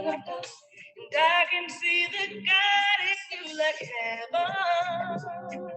And I can see the God in you like heaven.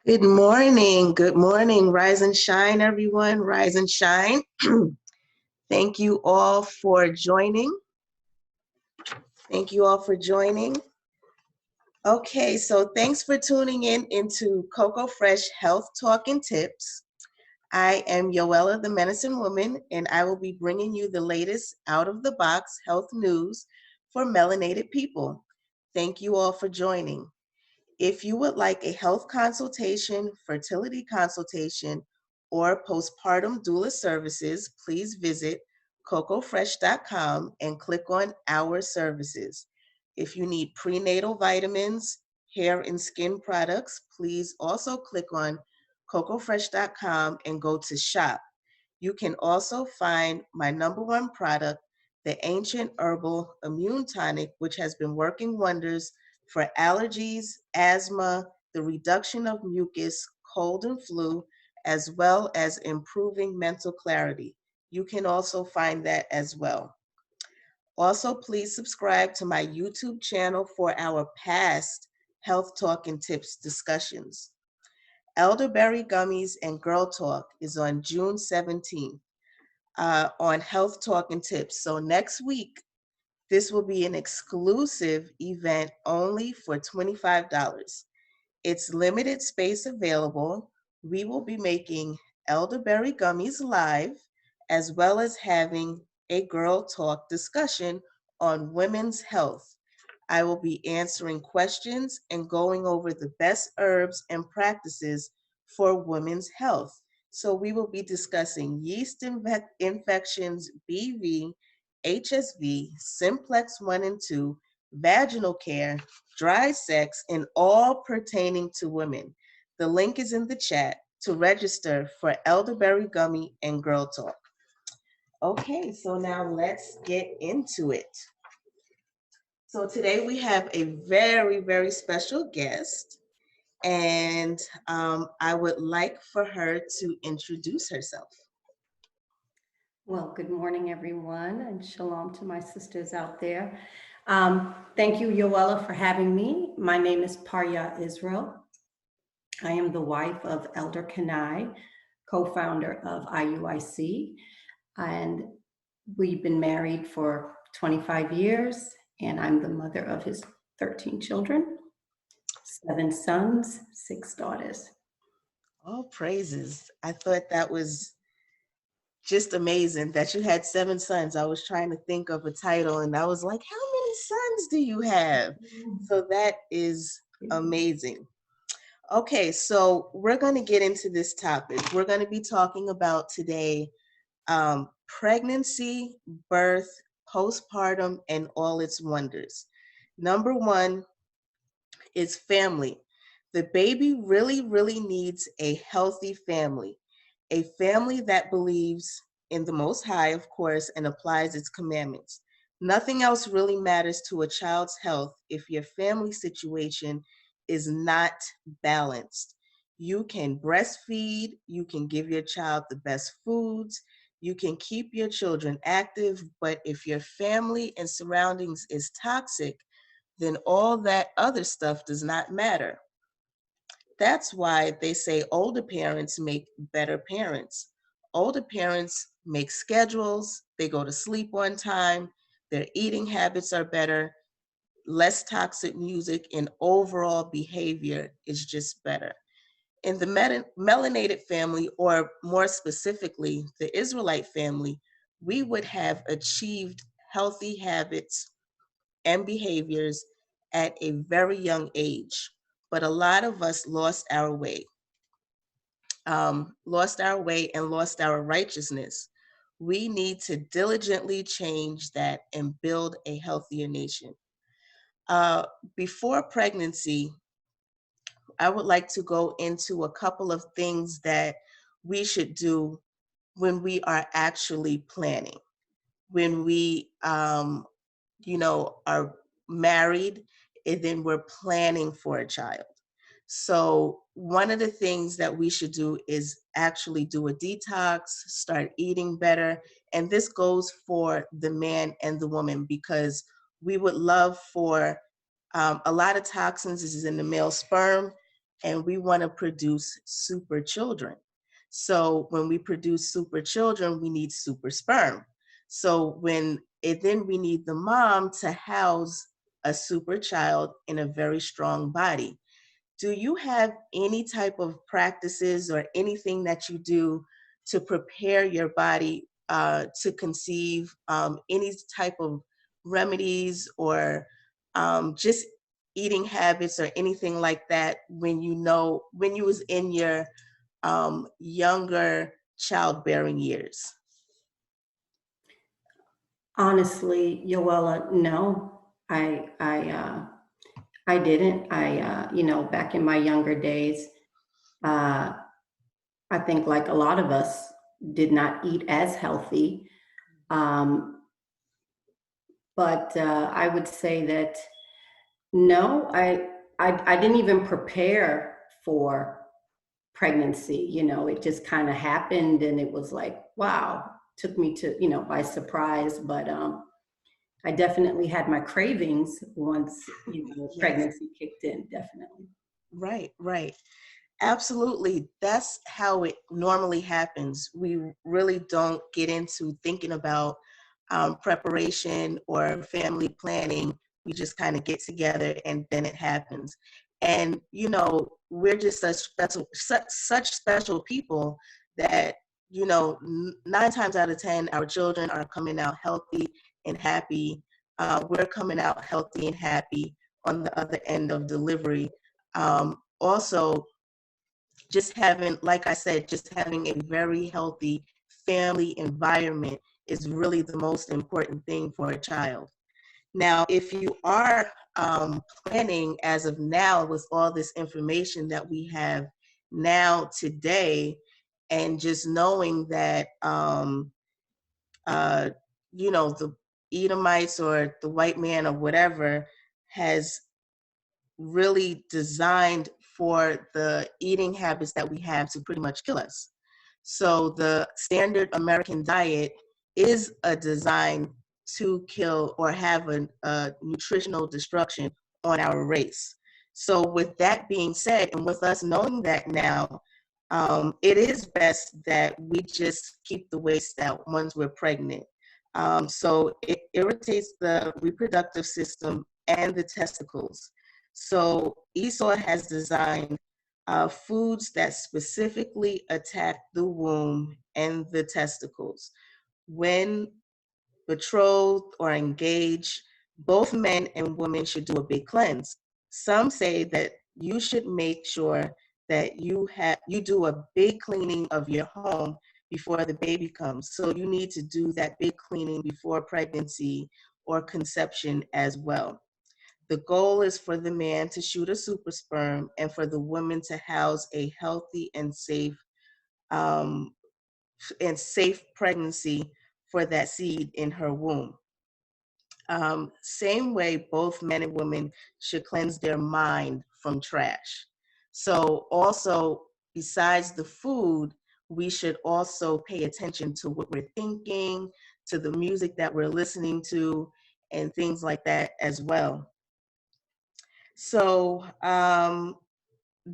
Good morning. Good morning. Rise and shine, everyone. Rise and shine. Thank you all for joining. Thank you all for joining. Okay, so thanks for tuning in into Cocoa Fresh Health Talk and Tips. I am Yoella, the Medicine Woman, and I will be bringing you the latest out-of-the-box health news for melanated people. Thank you all for joining. If you would like a health consultation, fertility consultation, or postpartum doula services, please visit cocofresh.com and click on Our Services. If you need prenatal vitamins, hair and skin products, please also click on cocofresh.com and go to Shop. You can also find my number one product, the Ancient Herbal Immune Tonic, which has been working wonders for allergies, asthma, the reduction of mucus, cold and flu, as well as improving mental clarity. You can also find that as well. Also, please subscribe to my YouTube channel for our past health talk and tips discussions. Elderberry Gummies and Girl Talk is on June 17th on Health Talk and Tips. So next week, this will be an exclusive event only for $25. It's limited space available. We will be making elderberry gummies live, as well as having a girl talk discussion on women's health. I will be answering questions and going over the best herbs and practices for women's health. So we will be discussing yeast infections, BV, HSV, simplex 1 and 2, vaginal care, dry sex, and all pertaining to women. The link is in the chat to register for Elderberry Gummy and Girl Talk. Okay, so now let's get into it. So today we have a very, very special guest, and I would like for her to introduce herself. Well, good morning, everyone, and shalom to my sisters out there. Thank you, Yoella, for having me. My name is Parya Israel. I am the wife of Elder Kanai, co-founder of IUIC, and we've been married for 25 years, and I'm the mother of his 13 children, 7 sons, 6 daughters. All praises. I thought that was just amazing that you had 7 sons. I was trying to think of a title and I was like, how many sons do you have? So that is amazing. Okay, so we're going to get into this topic. We're going to be talking about today pregnancy, birth, postpartum, and all its wonders. Number one is family. The baby really, really needs a healthy family, a family that believes in the Most High, of course, and applies its commandments. Nothing else really matters to a child's health if your family situation is not balanced. You can breastfeed, you can give your child the best foods, you can keep your children active, but if your family and surroundings is toxic, then all that other stuff does not matter. That's why they say older parents make better parents. Older parents make schedules, they go to sleep on time, their eating habits are better, less toxic music, and overall behavior is just better. In the melanated family, or more specifically, the Israelite family, we would have achieved healthy habits and behaviors at a very young age. But a lot of us lost our way, and lost our righteousness. We need to diligently change that and build a healthier nation. Before pregnancy, I would like to go into a couple of things that we should do when we are actually planning, when we, are married, and then we're planning for a child. So one of the things that we should do is actually do a detox, start eating better. And this goes for the man and the woman, because we would love for a lot of toxins is in the male sperm, and we want to produce super children. So when we produce super children, we need super sperm. So then we need the mom to house a super child in a very strong body. Do you have any type of practices or anything that you do to prepare your body to conceive, any type of remedies or just eating habits or anything like that when you was in your younger childbearing years? Honestly, Yoella, no, I didn't. Back in my younger days, uh, I think like a lot of us did not eat as healthy. Um, but I would say that no, I didn't even prepare for pregnancy. It just kind of happened, and it was like, wow, took me to by surprise. But I definitely had my cravings once Yes. pregnancy kicked in. Definitely. Right, right. Absolutely. That's how it normally happens. We really don't get into thinking about preparation or family planning. We just kind of get together and then it happens. And, we're just such special people that, 9 times out of 10, our children are coming out healthy and happy. We're coming out healthy and happy on the other end of delivery. Also, just having, like I said, just having a very healthy family environment is really the most important thing for a child. Now, if you are planning as of now with all this information that we have now today, and just knowing that, uh, the Edomites or the white man or whatever has really designed for the eating habits that we have to pretty much kill us. So the standard American diet is a design to kill or have a nutritional destruction on our race. So with that being said, and with us knowing that now, it is best that we just keep the waste out once we're pregnant. So it irritates the reproductive system and the testicles. So Esau has designed foods that specifically attack the womb and the testicles. When betrothed or engaged, both men and women should do a big cleanse. Some say that you should make sure that you do a big cleaning of your home before the baby comes. So you need to do that big cleaning before pregnancy or conception as well. The goal is for the man to shoot a super sperm and for the woman to house a healthy um, and safe pregnancy for that seed in her womb. Same way, both men and women should cleanse their mind from trash. So also, besides the food, we should also pay attention to what we're thinking, to the music that we're listening to, and things like that as well. So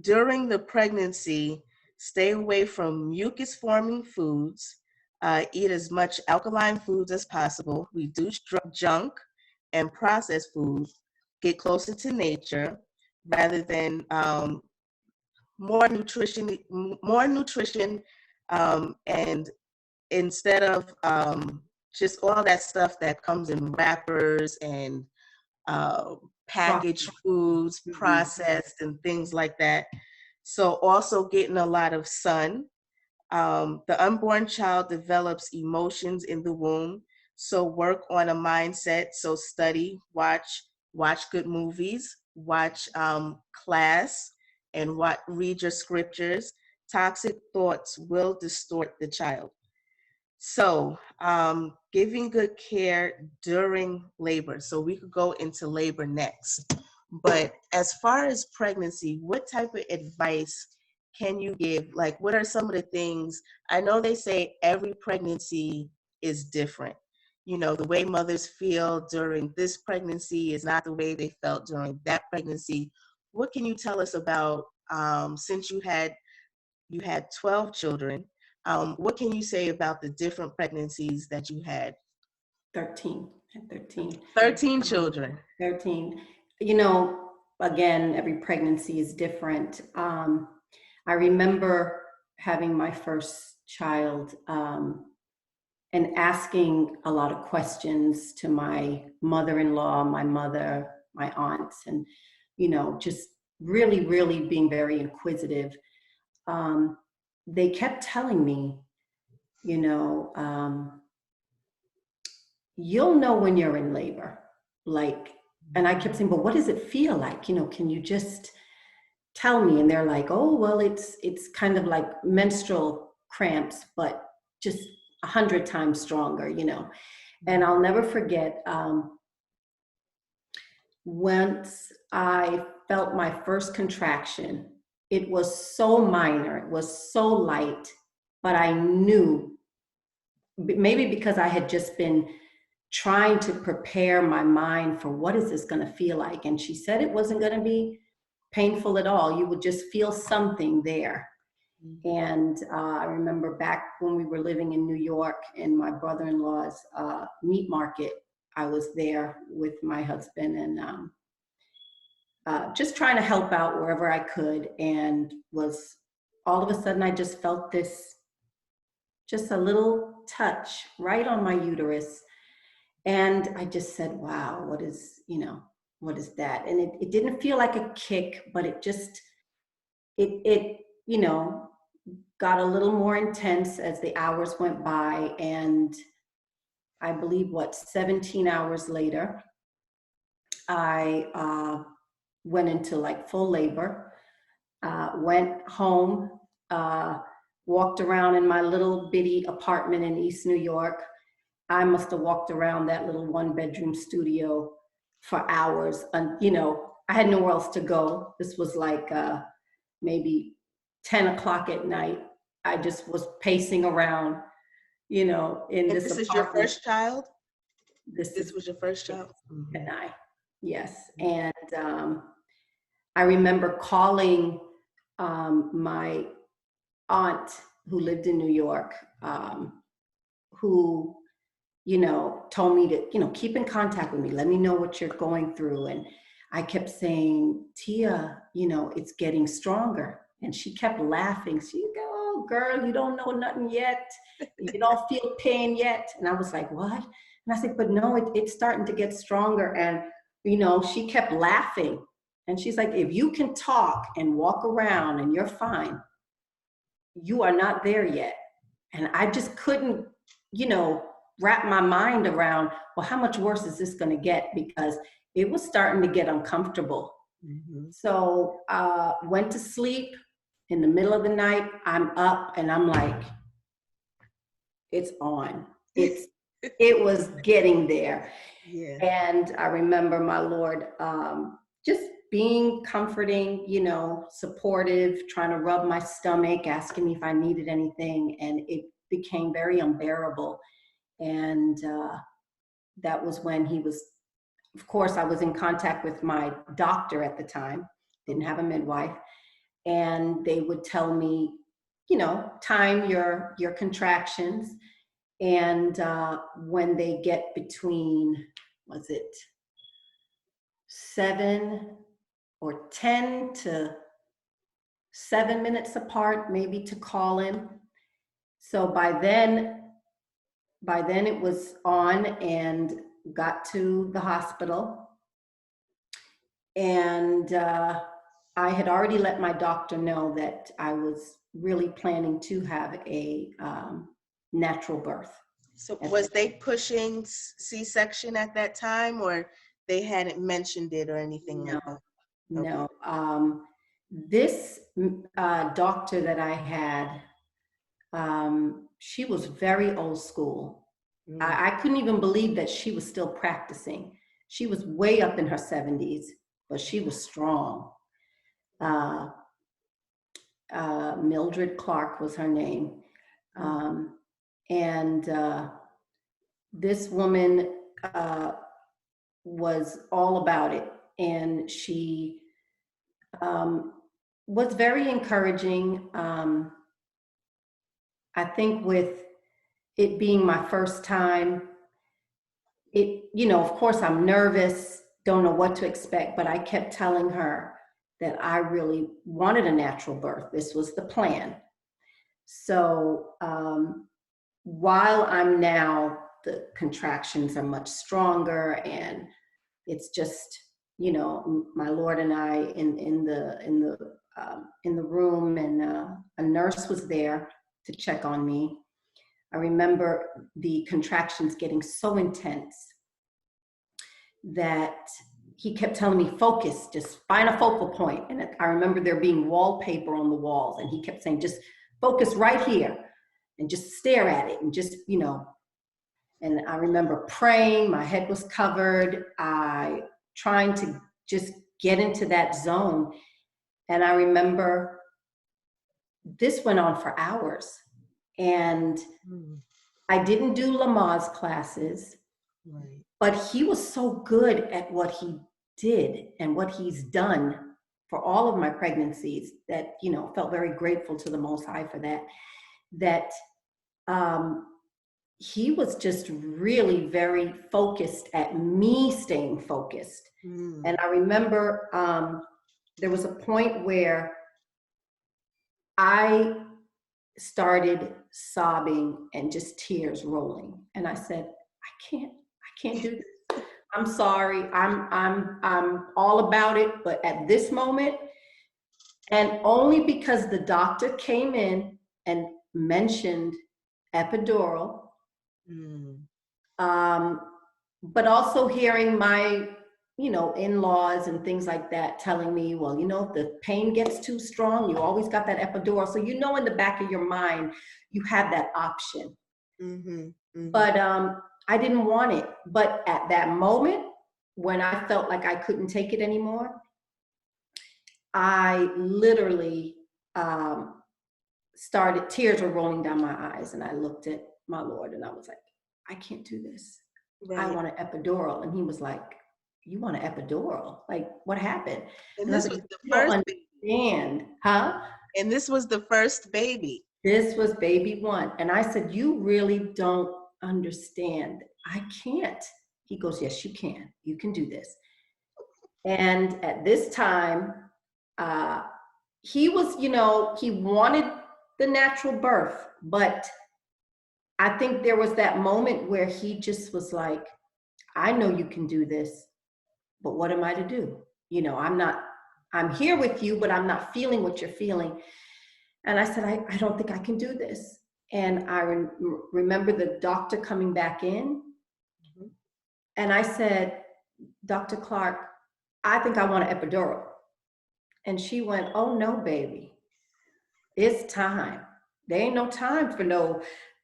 during the pregnancy, stay away from mucus forming foods, eat as much alkaline foods as possible, reduce junk and processed foods, get closer to nature rather than more nutrition, and instead of just all that stuff that comes in wrappers and uh, packaged foods, Mhm. processed and things like that. So also getting a lot of sun. The unborn child develops emotions in the womb. So work on a mindset. So study, watch good movies, watch class, and what read your scriptures. Toxic thoughts will distort the child. So, giving good care during labor. So we could go into labor next. But as far as pregnancy, what type of advice can you give? Like, what are some of the things? I know they say every pregnancy is different. You know, the way mothers feel during this pregnancy is not the way they felt during that pregnancy. What can you tell us about, since you had 12 children? What can you say about the different pregnancies that you had? 13, at 13. 13 children. 13. You know, again, every pregnancy is different. I remember having my first child and asking a lot of questions to my mother-in-law, my mother, my aunts, and, you know, just really, really being very inquisitive. They kept telling me, you know, you'll know when you're in labor. Like, and I kept saying, but what does it feel like? You know, can you just tell me? And they're like, oh, well, it's kind of like menstrual cramps, but just 100 times stronger, you know. And I'll never forget, once I felt my first contraction, it was so minor, it was so light, but I knew, maybe because I had just been trying to prepare my mind for what is this going to feel like. And she said it wasn't going to be painful at all. You would just feel something there. And I remember back when we were living in New York in my brother-in-law's meat market, I was there with my husband and just trying to help out wherever I could. And was all of a sudden, I just felt this, just a little touch right on my uterus. And I just said, wow, what is, you know, what is that? And it didn't feel like a kick, but it just, it, you know, got a little more intense as the hours went by. And I believe 17 hours later, I went into like full labor, went home, walked around in my little bitty apartment in East New York. I must have walked around that little 1-bedroom studio for hours. And, you know, I had nowhere else to go. This was like maybe 10 o'clock at night. I just was pacing around, you know, in And this this apartment. is your first child? This was your first child? and yes. And I remember calling my aunt who lived in New York, who, you know, told me to, you know, keep in contact with me. Let me know what you're going through. And I kept saying, Tia, you know, it's getting stronger. And she kept laughing. She'd go, oh, girl, you don't know nothing yet. You don't feel pain yet. And I was like, what? And I said, but no, it's starting to get stronger. And, you know, she kept laughing. And she's like, if you can talk and walk around and you're fine, you are not there yet. And I just couldn't, you know, wrap my mind around, well, how much worse is this going to get? Because it was starting to get uncomfortable. So went to sleep. In the middle of the night, I'm up and I'm like, it's on. It was getting there. Yeah. And I remember my Lord just being comforting, you know, supportive, trying to rub my stomach, asking me if I needed anything. And it became very unbearable. And that was when he was, of course, I was in contact with my doctor at the time, didn't have a midwife. And they would tell me, you know, time your contractions. And when they get between, was it 7 or 10 to 7 minutes apart, maybe, to call him. So by then it was on, and got to the hospital. And I had already let my doctor know that I was really planning to have a natural birth. So was they pushing C-section at that time, or they hadn't mentioned it or anything like that? No. this doctor that I had, she was very old school. I couldn't even believe that she was still practicing. She was way up in her 70s, but she was strong. Mildred Clark was her name. And this woman was all about it. And she was very encouraging. I think with it being my first time, of course I'm nervous, don't know what to expect, but I kept telling her that I really wanted a natural birth. This was the plan. So while I'm now, the contractions are much stronger, and it's just, my Lord and I in the room, and a nurse was there to check on me. I remember the contractions getting so intense that he kept telling me, focus, just find a focal point. And I remember there being wallpaper on the walls, and he kept saying, just focus right here and just stare at it, and just, and I remember praying, my head was covered, trying to just get into that zone. And I remember this went on for hours, and I didn't do Lamaze classes, but he was so good at what he did and what he's done for all of my pregnancies that, felt very grateful to the Most High for that, he was just really very focused at me staying focused. And I remember there was a point where I started sobbing and just tears rolling. And I said, I can't do this. I'm sorry. I'm all about it. But at this moment, and only because the doctor came in and mentioned epidural, but also hearing my, in-laws and things like that telling me, well, if the pain gets too strong, you always got that epidural. So, in the back of your mind, you have that option. But I didn't want it. But at that moment, when I felt like I couldn't take it anymore, I literally tears were rolling down my eyes, and I looked at my Lord, and I was like, I can't do this. Right. I want an epidural. And he was like, you want an epidural? Like, what happened? And this was the first baby. Huh? And this was the first baby. This was baby one. And I said, you really don't understand. I can't. He goes, yes, you can. You can do this. And at this time, he was, he wanted the natural birth, but I think there was that moment where he just was like, I know you can do this, but what am I to do? I'm here with you, but I'm not feeling what you're feeling. And I said, I don't think I can do this. And I remember the doctor coming back in. And I said, Dr. Clark, I think I want an epidural. And she went, oh no, baby, it's time. There ain't no time for no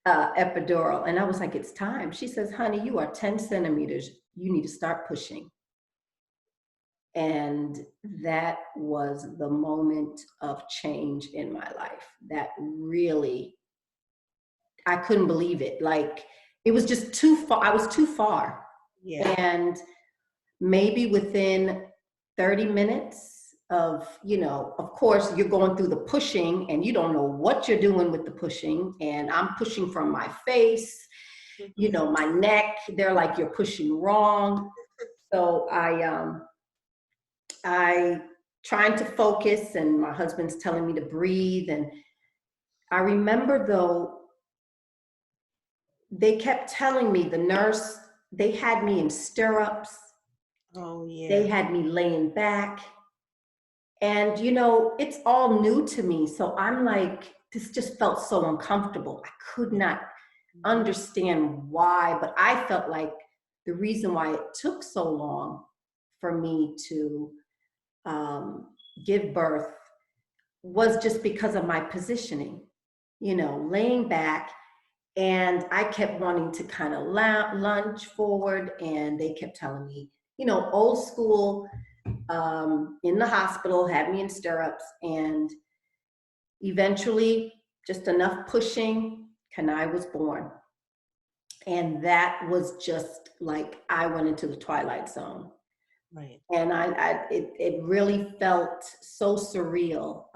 epidural. And I was like, it's time. She says, honey, you are 10 centimeters. You need to start pushing. And that was the moment of change in my life. That really, I couldn't believe it. Like, it was just too far. I was too far. Yeah. And maybe within 30 minutes of, of course, you're going through the pushing and you don't know what you're doing with the pushing. And I'm pushing from my face, my neck. They're like, you're pushing wrong. So I trying to focus, and my husband's telling me to breathe. And I remember, though, they kept telling me, the nurse, they had me in stirrups. Oh, yeah. They had me laying back. And, it's all new to me. So I'm like, this just felt so uncomfortable. I could not understand why, but I felt like the reason why it took so long for me to give birth was just because of my positioning, laying back. And I kept wanting to kind of lunge forward, and they kept telling me, old school, in the hospital, had me in stirrups, and eventually, just enough pushing, Kanai was born. And that was just like I went into the twilight zone. Right. And it really felt so surreal.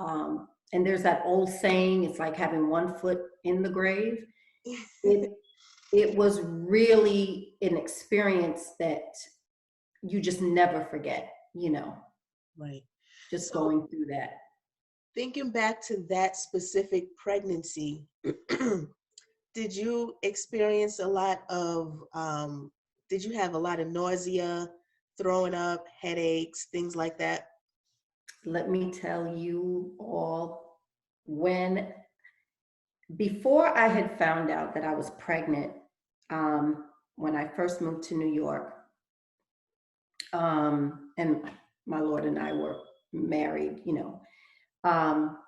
And there's that old saying, it's like having one foot in the grave. It was really an experience that you just never forget, Right. just So, going through that. thinking back to that specific pregnancy, did you experience a lot of, did you have a lot of nausea, throwing up, headaches, things like that? Let me tell you all, before I had found out that I was pregnant, when I first moved to New York, and my Lord and I were married, um,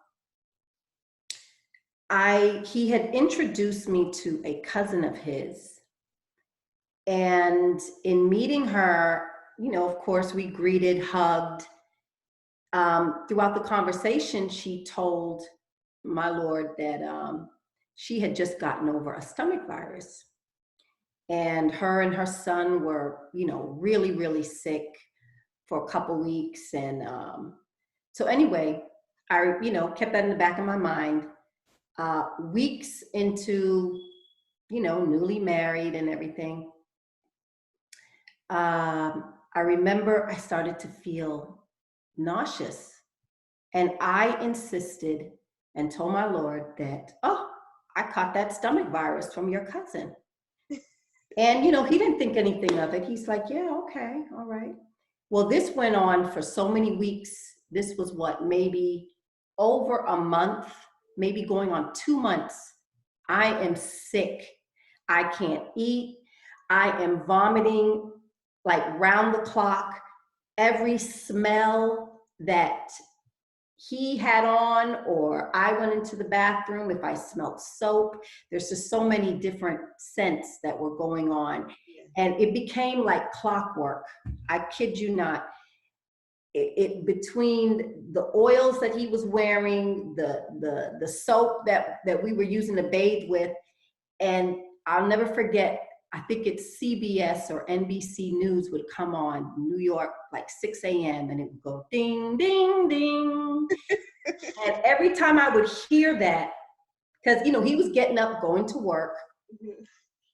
he had introduced me to a cousin of his. And in meeting her, of course, we greeted, hugged. Throughout the conversation, she told my Lord that she had just gotten over a stomach virus. And her son were, really, really sick for a couple weeks. And so anyway, I, kept that in the back of my mind. Weeks into, newly married and everything, I remember I started to feel nauseous. And I insisted and told my Lord that, oh, I caught that stomach virus from your cousin. And, he didn't think anything of it. He's like, yeah, okay, all right. Well, this went on for so many weeks. This was maybe over a month, maybe going on 2 months. I am sick. I can't eat. I am vomiting like round the clock. Every smell that he had on, or I went into the bathroom, if I smelled soap, there's just so many different scents that were going on. And it became like clockwork. I kid you not. Between the oils that he was wearing, the soap that we were using to bathe with, and I'll never forget, I think it's CBS or NBC News would come on New York like 6 a.m. and it would go ding, ding, ding. And every time I would hear that, because, he was getting up, going to work,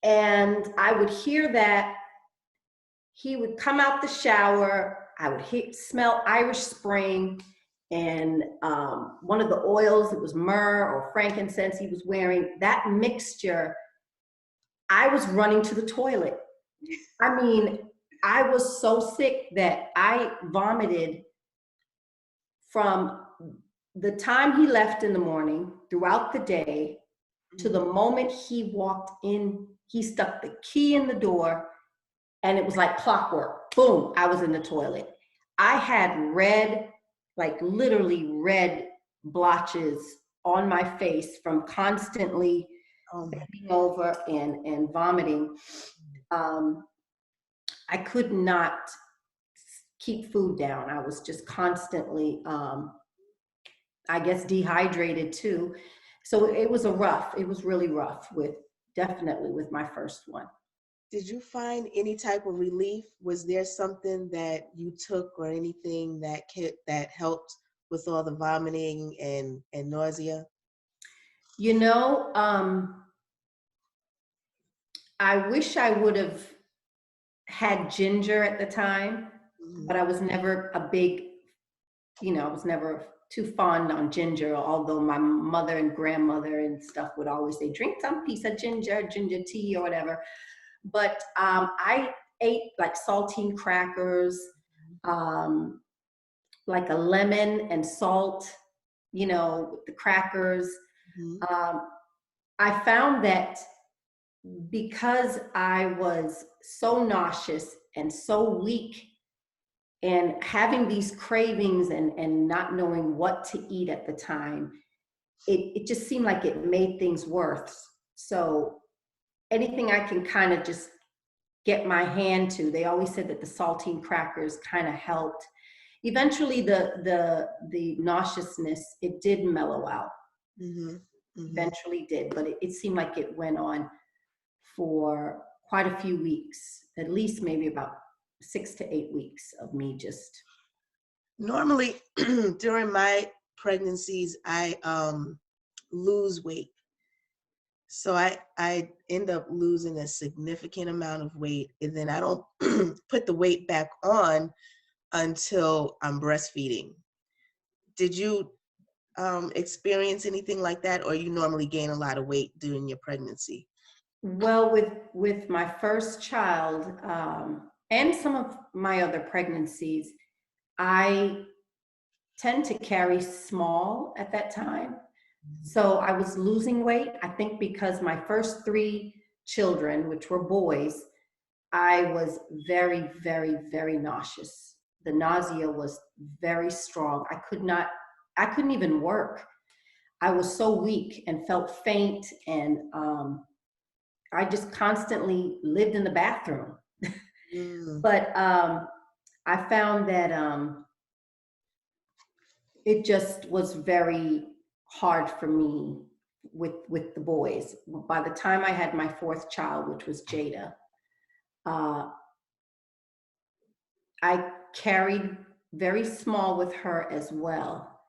and I would hear that, he would come out the shower, I would smell Irish Spring, and one of the oils, it was myrrh or frankincense he was wearing, that mixture, I was running to the toilet. I mean, I was so sick that I vomited from the time he left in the morning, throughout the day, to the moment he walked in. He stuck the key in the door, and it was like clockwork. Boom, I was in the toilet. I had literally red blotches on my face from constantly bending over and vomiting. I could not keep food down. I was just constantly, I guess, dehydrated too. So it was really rough definitely with my first one. Did you find any type of relief? Was there something that you took or anything that helped with all the vomiting and nausea? I wish I would have had ginger at the time, but I was never I was never too fond on ginger, although my mother and grandmother and stuff would always say, drink some piece of ginger tea or whatever. But I ate like saltine crackers, like a lemon and salt, with the crackers. I found that because I was so nauseous and so weak, And having these cravings and not knowing what to eat at the time, it just seemed like it made things worse. So anything I can kind of just get my hand to, they always said that the saltine crackers kind of helped. Eventually the nauseousness, it did mellow out. Mm-hmm. Mm-hmm. Eventually did, but it seemed like it went on for quite a few weeks, at least maybe about 6 to 8 weeks of me just. Normally, during my pregnancies, I lose weight. So I end up losing a significant amount of weight, and then I don't put the weight back on until I'm breastfeeding. Did you experience anything like that, or you normally gain a lot of weight during your pregnancy? Well, with my first child, and some of my other pregnancies, I tend to carry small at that time. So I was losing weight, I think because my first 3 children, which were boys, I was very, very, very nauseous. The nausea was very strong. I couldn't even work. I was so weak and felt faint, and I just constantly lived in the bathroom. Mm, But I found that it just was very hard for me with the boys. By the time I had my 4th child, which was Jada, uh, I carried very small with her as well.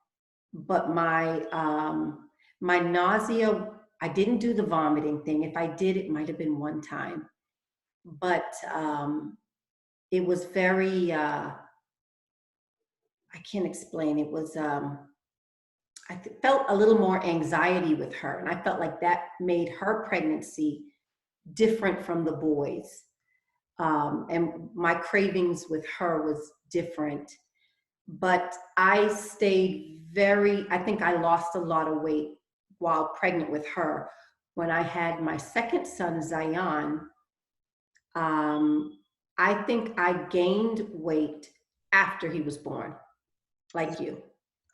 But my nausea, I didn't do the vomiting thing. If I did, it might have been one time. But it was very, I can't explain. It was, felt a little more anxiety with her. And I felt like that made her pregnancy different from the boys. And my cravings with her was different. But I stayed I think I lost a lot of weight while pregnant with her. When I had my second son, Zion, um, I think I gained weight after he was born, like you.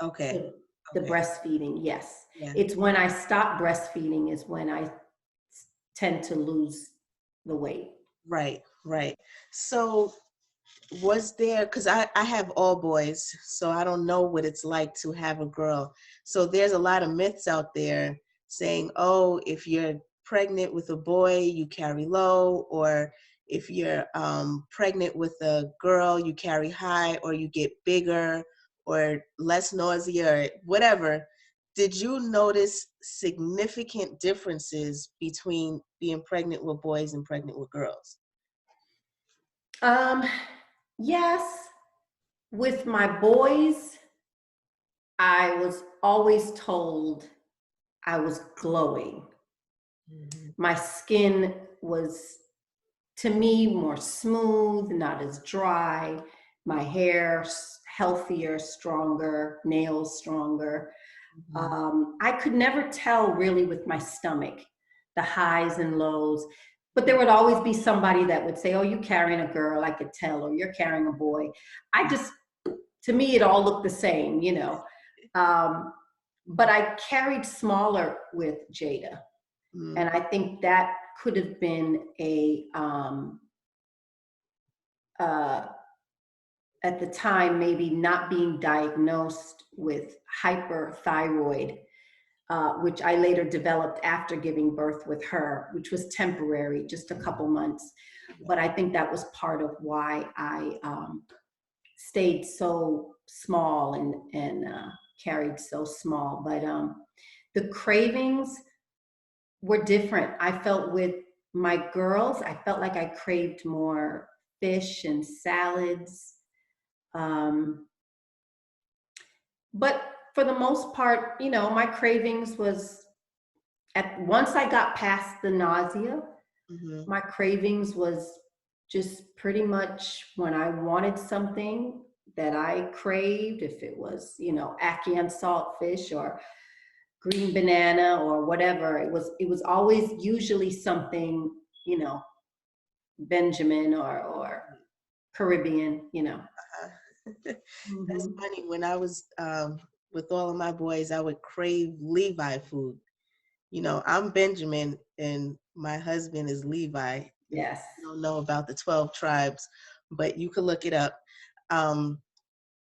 okay. The Okay. breastfeeding, yes. Yeah. It's when I stop breastfeeding is when I tend to lose the weight. Right. Right. So was there, because I have all boys, so I don't know what it's like to have a girl. So there's a lot of myths out there saying, oh, if you're pregnant with a boy, you carry low, or if you're pregnant with a girl, you carry high, or you get bigger, or less nausea, or whatever. Did you notice significant differences between being pregnant with boys and pregnant with girls? Um, yes, with my boys, I was always told I was glowing. Mhm. My skin was, to me, more smooth, not as dry. My hair healthier, stronger, nails stronger. Mhm. I could never tell really with my stomach, the highs and lows, but there would always be somebody that would say, oh, you're carrying a girl, I could tell, or you're carrying a boy. To me, it all looked the same, you know. Um, but I carried smaller with Jada. And Mhm. I think that could have been uh, at the time, maybe not being diagnosed with hyperthyroid, which I later developed after giving birth with her, which was temporary, just a couple months. But I think that was part of why I stayed so small and carried so small. But the cravings were different. I felt with my girls, I felt like I craved more fish and salads. Um, but for the most part, you know, my cravings was once I got past the nausea, Mhm. my cravings was just pretty much when I wanted something that I craved, if it was, you know, ackee and salt fish or green banana or whatever, it was always usually something, Benjamin or Caribbean, you know. That's Mhm. funny. When I was with all of my boys, I would crave Levi food. You know, I'm Benjamin and my husband is Levi. If Yes. you don't know about the 12 tribes, but you could look it up. Um,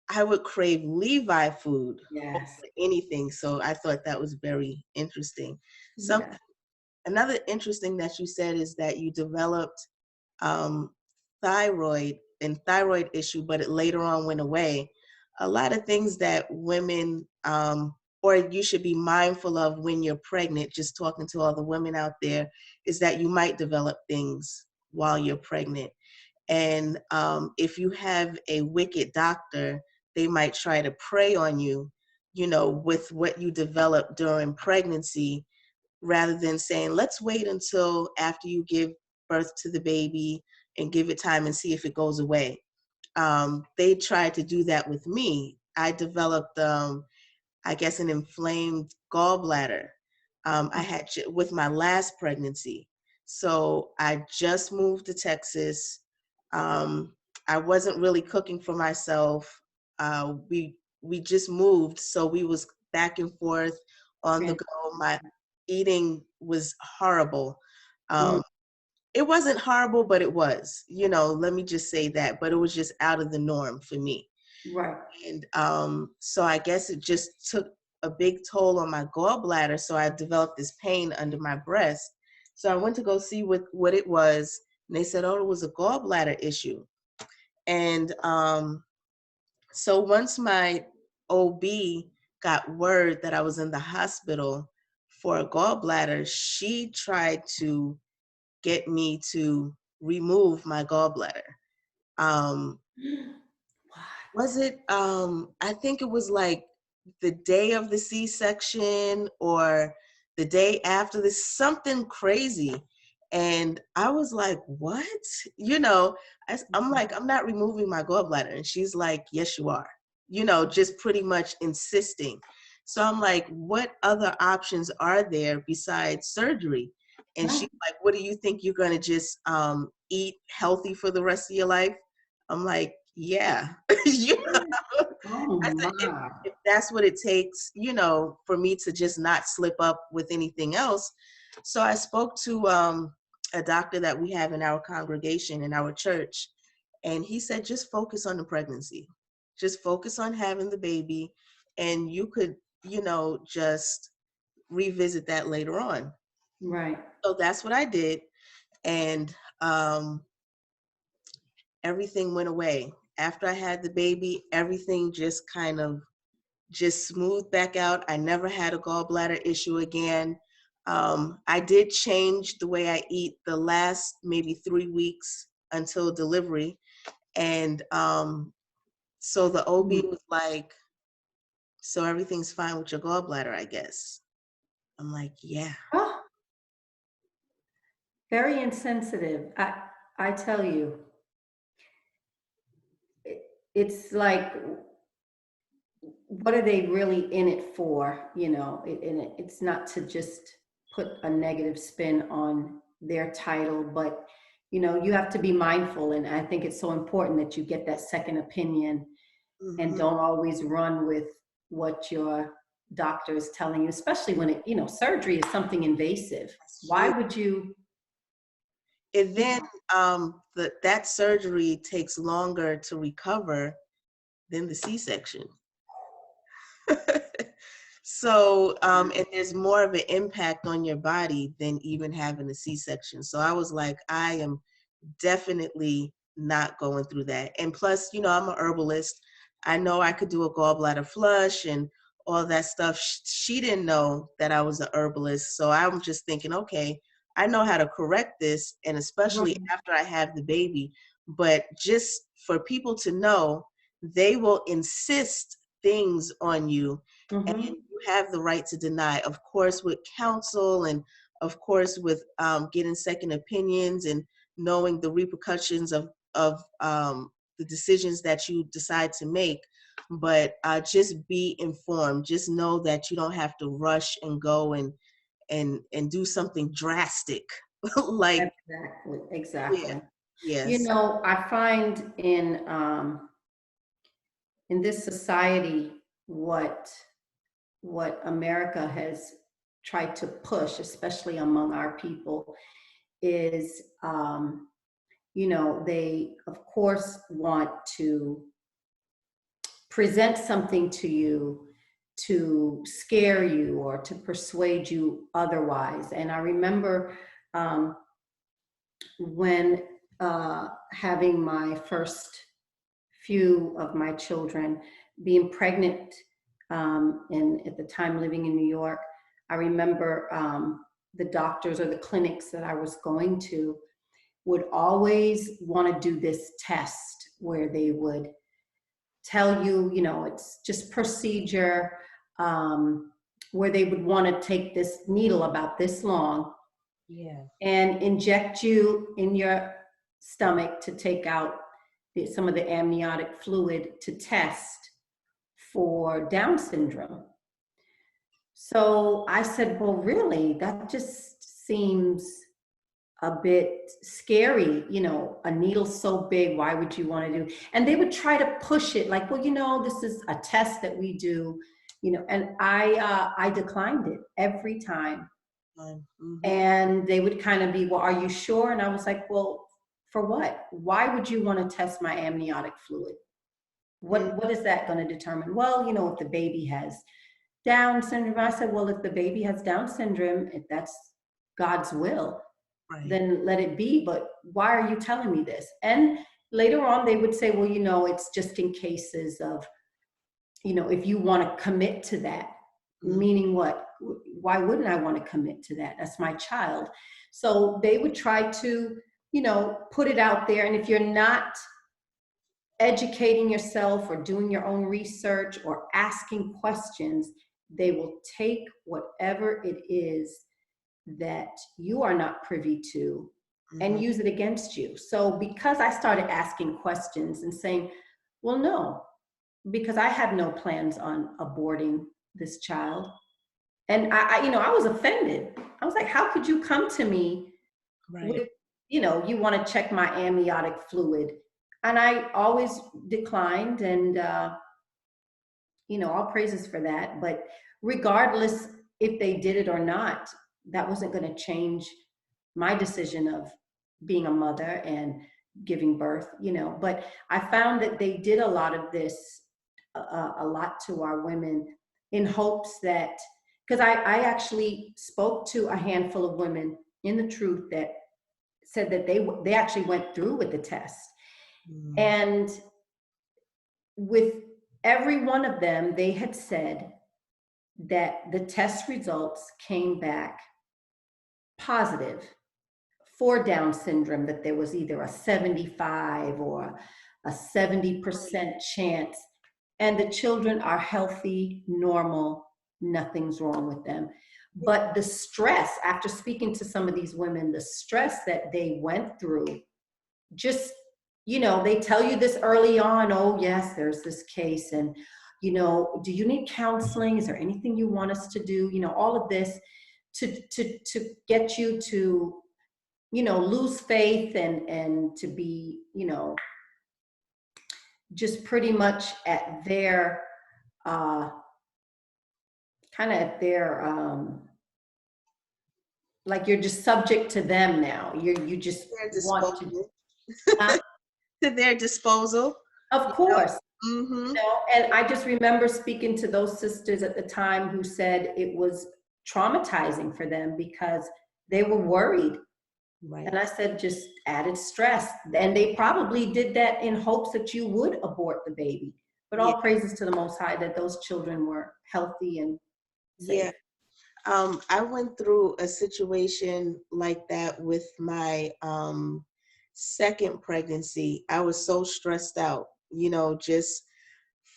I would crave Levi food Yes. over anything. So I thought that was very interesting. Some Yes. Another interesting that you said is that you developed um, thyroid issue, but it later on went away. A lot of things that women or you should be mindful of when you're pregnant, just talking to all the women out there, is that you might develop things while you're pregnant. And if you have a wicked doctor, they might try to prey on you, you know, with what you develop during pregnancy, rather than saying, let's wait until after you give birth to the baby and give it time and see if it goes away. They tried to do that with me. I developed, I guess, an inflamed gallbladder. I had with my last pregnancy. So I just moved to Texas. Um, I wasn't really cooking for myself. We just moved, so we was back and forth on the go. My eating was horrible. Mm, Um, it wasn't horrible, but it was, you know, let me just say that, but it was just out of the norm for me. right. And so I guess it just took a big toll on my gallbladder. So I developed this pain under my breast. So I went to go see what it was. And they said, oh, it was a gallbladder issue. And so once my OB got word that I was in the hospital for a gallbladder, she tried to get me to remove my gallbladder. Um, What? was it, I think it was like the day of the C-section or the day after this, something crazy. And I was like, what? You know, I'm like, I'm not removing my gallbladder. And she's like, yes, you are. You know, just pretty much insisting. So I'm like, what other options are there besides surgery? And she's Right. like, what do you think, you're going to just eat healthy for the rest of your life? I'm like, yeah. You know, Oh I said, my. if that's what it takes, you know, for me to just not slip up with anything else. So I spoke to a doctor that we have in our congregation, in our church, and he said, just focus on the pregnancy. Just focus on having the baby, and you could, you know, just revisit that later on. Right. So that's what I did. And um, everything went away. After I had the baby, everything just kind of just smoothed back out. I never had a gallbladder issue again. I did change the way I eat the last maybe 3 weeks until delivery. And so the OB Mm. was like, so everything's fine with your gallbladder, I guess. I'm like, yeah. Oh, very insensitive. I tell you, it, it's like, what are they really in it for? You know, and it's not to just put a negative spin on their title, but you know, you have to be mindful. And I think it's so important that you get that second opinion and Mhm. don't always run with what your doctor is telling you, especially when it, you know, surgery is something invasive. That's Why huge. would you, And you then know, that surgery takes longer to recover than the C-section. So, and there's more of an impact on your body than even having a C-section. So I was like, I am definitely not going through that. And plus, you know, I'm a herbalist. I know I could do a gallbladder flush and all that stuff. She didn't know that I was a herbalist. So I'm just thinking, okay, I know how to correct this, and especially right. after I have the baby. But just for people to know, they will insist things on you, and Mm-hmm. you have the right to deny. Of course, with counsel, and of course with getting second opinions and knowing the repercussions of the decisions that you decide to make. But just be informed. Just know that you don't have to rush and go and do something drastic. Like, Exactly, yeah, exactly. You yes. know, I find in in this society, what America has tried to push, especially among our people, is, they of course want to present something to you to scare you or to persuade you otherwise. And I remember when having my first few of my children, being pregnant, and at the time living in New York, I remember the doctors or the clinics that I was going to would always want to do this test where they would tell you, it's just procedure, where they would want to take this needle about this long, Yeah. and inject you in your stomach to take out some of the amniotic fluid to test for Down syndrome. So I said, well, really, that just seems a bit scary, a needle so big, why would you want to do? And they would try to push it like, well, this is a test that we do, and I declined it every time. Mm-hmm. And they would kind of be, well, are you sure? And I was like, well, for what? Why would you want to test my amniotic fluid? What is that going to determine? Well, if the baby has Down syndrome. I said, well, if the baby has Down syndrome, if that's God's will, Right. then let it be. But why are you telling me this? And later on, they would say, well, it's just in cases of, if you want to commit to that. Meaning what? Why wouldn't I want to commit to that? That's my child. So they would try to, put it out there. And if you're not educating yourself or doing your own research or asking questions, they will take whatever it is that you are not privy to and use it against you. So because I started asking questions and saying, well, no, because I had no plans on aborting this child. And I was offended. I was like, how could you come to me with, you want to check my amniotic fluid? And I always declined, and, all praises for that. But regardless if they did it or not, that wasn't going to change my decision of being a mother and giving birth, But I found that they did a lot of this, a lot to our women, in hopes that, because I actually spoke to a handful of women in the truth that said that they actually went through with the test. And with every one of them, they had said that the test results came back positive for Down syndrome, that there was either a 75 or a 70% chance, and the children are healthy, normal, nothing's wrong with them. But the stress, after speaking to some of these women, the stress that they went through, just, they tell you this early on, oh yes, there's this case, and, do you need counseling? Is there anything you want us to do? All of this to get you to, lose faith and to be, just pretty much at their, kind of at their, like you're just subject to them now. You just want to, to their disposal. Of course. Mm-hmm. And I just remember speaking to those sisters at the time who said it was traumatizing for them because they were worried. Right. And I said, just added stress. And they probably did that in hopes that you would abort the baby. But all praises to the Most High that those children were healthy and safe. Yeah. I went through a situation like that with my second pregnancy. I was so stressed out, just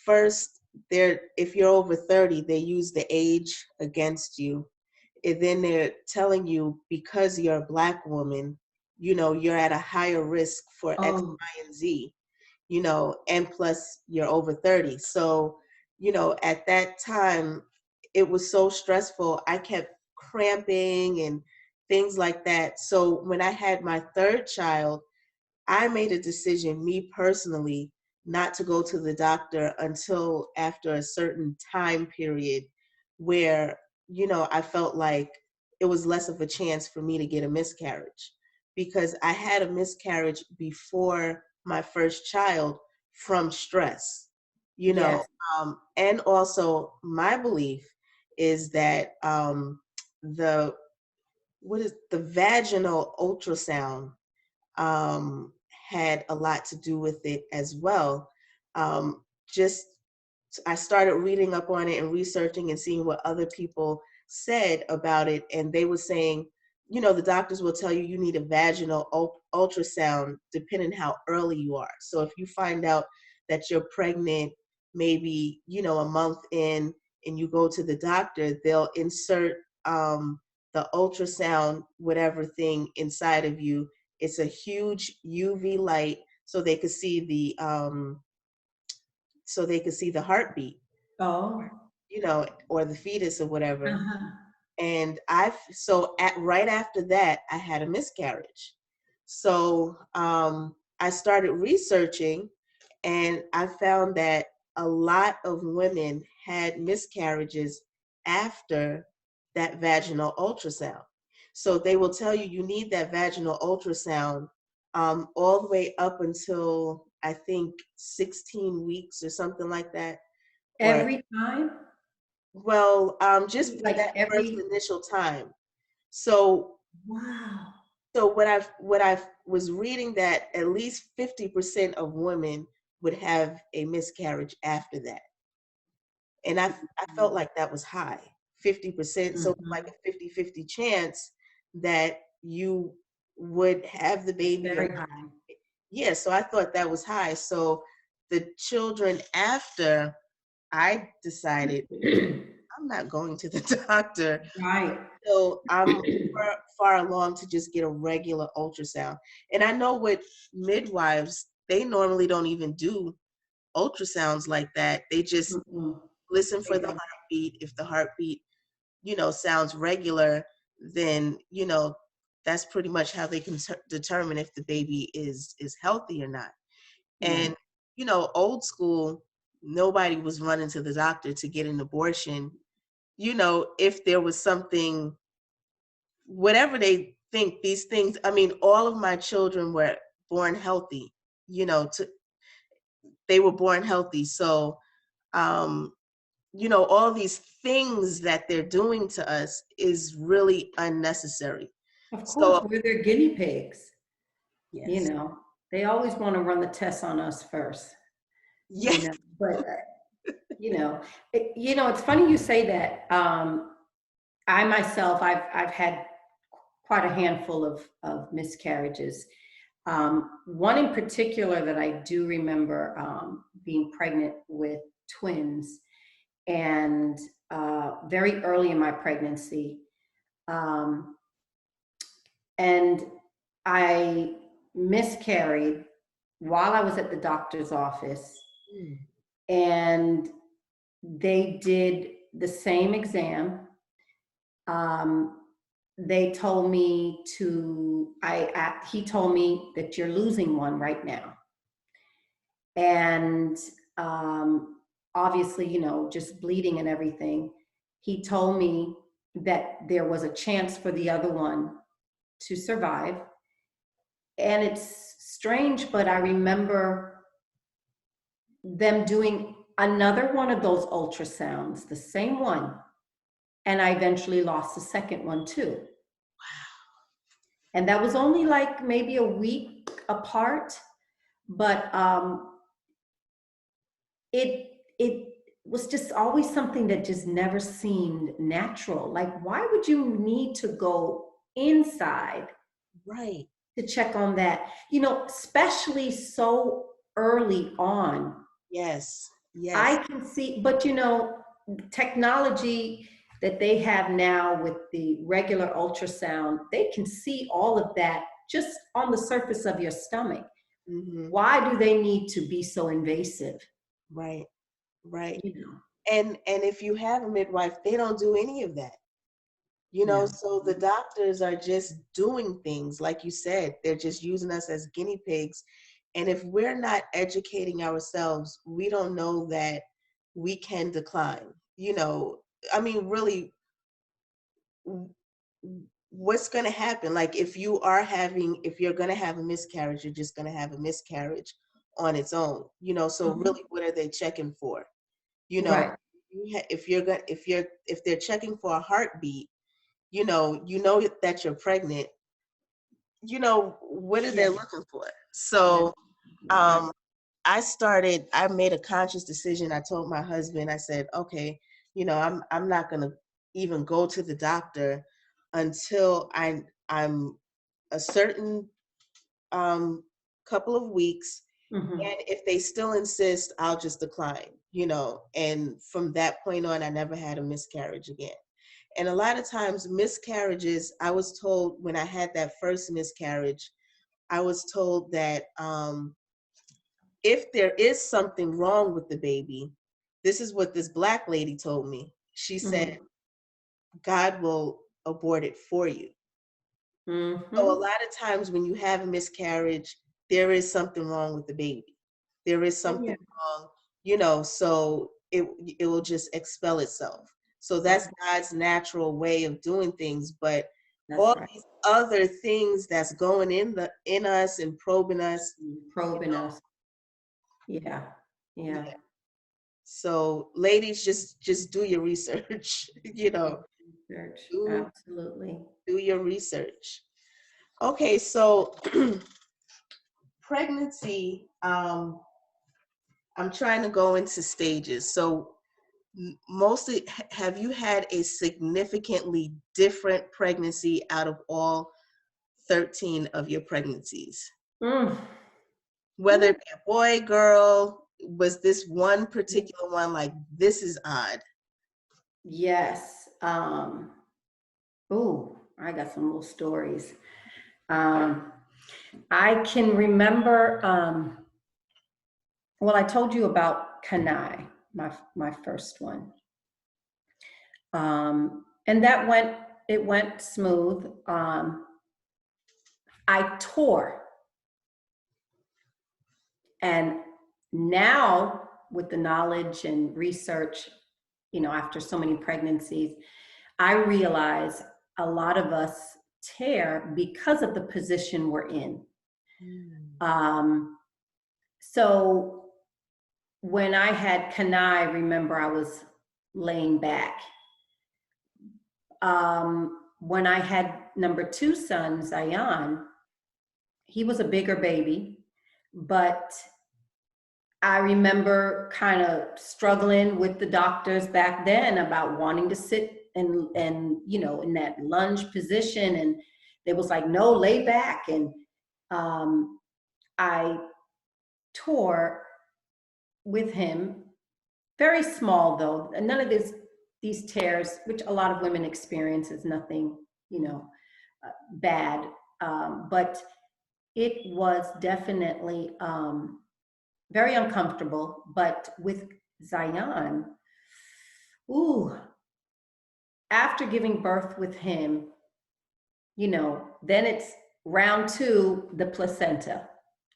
first if you're over 30, they use the age against you. And then they're telling you because you're a Black woman, you're at a higher risk for X, Y, and Z, and plus you're over 30. So, at that time, it was so stressful. I kept cramping and things like that. So when I had my third child, I made a decision, me personally, not to go to the doctor until after a certain time period where, I felt like it was less of a chance for me to get a miscarriage, because I had a miscarriage before my first child from stress, you know. Yes. And also my belief is that the what is the vaginal ultrasound had a lot to do with it as well. Just I started reading up on it and researching and seeing what other people said about it, and they were saying, the doctors will tell you need a vaginal ultrasound depending how early you are. So if you find out that you're pregnant, maybe a month in, and you go to the doctor, they'll insert the ultrasound whatever thing inside of you. It's a huge UV light, so they could see the heartbeat, Oh. or the fetus or whatever. Uh-huh. And right after that, I had a miscarriage. So I started researching, and I found that a lot of women had miscarriages after that vaginal ultrasound. So they will tell you need that vaginal ultrasound all the way up until I think 16 weeks or something like that. Or Every time? well, just for Like that first every, initial time. So, wow. so what I was reading, that at least 50% of women would have a miscarriage after that, and I felt like that was high, 50%. So like Mhm. a 50-50 chance that you would have the It's baby or very not. high. Yeah, so I thought that was high. So the children after, I decided I'm not going to the doctor. Right. So I'm far along to just get a regular ultrasound. And I know with midwives, they normally don't even do ultrasounds like that. They just Mhm. listen They for the don't. heartbeat. If the heartbeat, sounds regular, then, that's pretty much how they can determine if the baby is healthy or not. Yeah. And, old school, nobody was running to the doctor to get an abortion. If there was something, whatever they think, these things, I mean, all of my children were born healthy, they were born healthy. So, um, all these things that they're doing to us is really unnecessary. Of course, So, we're their guinea pigs. You yes. know, they always want to run the tests on us first, Yes. but it's funny you say that. I myself, I've had quite a handful of miscarriages. One in particular that I do remember, being pregnant with twins, and very early in my pregnancy, um, and I miscarried while I was at the doctor's office, Mm. and they did the same exam. Um, they told me he told me that you're losing one right now. And um, obviously, just bleeding and everything. He told me that there was a chance for the other one to survive. And it's strange, but I remember them doing another one of those ultrasounds, the same one. And I eventually lost the second one too. And that was only like maybe a week apart, but it was just always something that just never seemed natural. Like, why would you need to go inside Right. to check on that? Especially so early on. Yes. I Yes. can see, but technology that they have now with the regular ultrasound, they can see all of that just on the surface of your stomach. Hmm. Why do they need to be so invasive? Right. Right. You know, And if you have a midwife, they don't do any of that. no. So the doctors are just doing things, like you said, they're just using us as guinea pigs. And if we're not educating ourselves, we don't know that we can decline. You know, I mean, really, w- what's going to happen? Like, if you're going to have a miscarriage, you're just going to have a miscarriage on its own. You know, so Mhm. really, what are they checking for? You know, Right. if they're checking for a heartbeat, you know that you're pregnant. You know, what are they Yeah. looking for? Yeah. So, You're right. um, I made a conscious decision. I told my husband, I said, okay, I'm not gonna even go to the doctor until I'm a certain couple of weeks. Mhm. And if they still insist, I'll just decline, And from that point on, I never had a miscarriage again. And a lot of times, miscarriages, I was told when I had that first miscarriage, I was told that if there is something wrong with the baby, this is what this Black lady told me. She said, Mhm. God will abort it for you. So a Mhm. lot of times when you have a miscarriage, there is something wrong with the baby. There is something Yeah. wrong, so it will just expel itself. So Right. that's God's natural way of doing things. But That's all right. these other things that's going in us and probing us, you Probing know, us. Yeah. Yeah. yeah. So ladies, just do your research, Research. do Absolutely. do your research. Okay, so pregnancy, I'm trying to go into stages. So mostly, have you had a significantly different pregnancy out of all 13 of your pregnancies? Mm. Whether Ooh. it be a boy, girl, was this one particular one like, this is odd? Yes. Ooh, I got some little stories. Um, I can remember, well, I told you about Kanai, my first one. And it went smooth. I tore, and now with the knowledge and research, after so many pregnancies, I realize a lot of us tear because of the position we're in. Mm. Um, so when I had Kanai, remember I was laying back. When I had number two son, Zion, he was a bigger baby, but I remember kind of struggling with the doctors back then about wanting to sit and in that lunge position, and it was like, no, lay back. And I tore with him, very small though, and none of these tears, which a lot of women experience, is nothing bad, but it was definitely very uncomfortable. But with Zion, ooh, after giving birth with him, then it's round two, the placenta.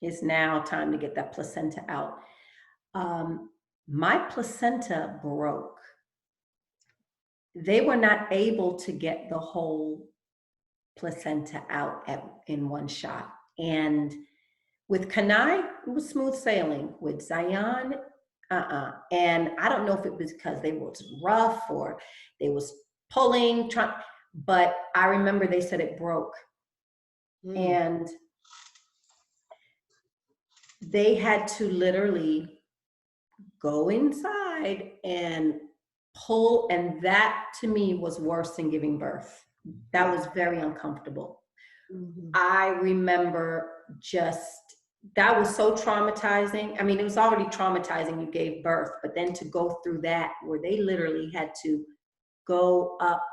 It's now time to get that placenta out. Um, my placenta broke. They were not able to get the whole placenta out in one shot. And with Kanai, it was smooth sailing. With Zion, And I don't know if it was because they was rough or they was pulling, but I remember they said it broke. Mm. And they had to literally go inside and pull. And that to me was worse than giving birth. That Yeah. was very uncomfortable. Mhm. I remember that was so traumatizing. I mean, it was already traumatizing, you gave birth, but then to go through that where they literally had to go up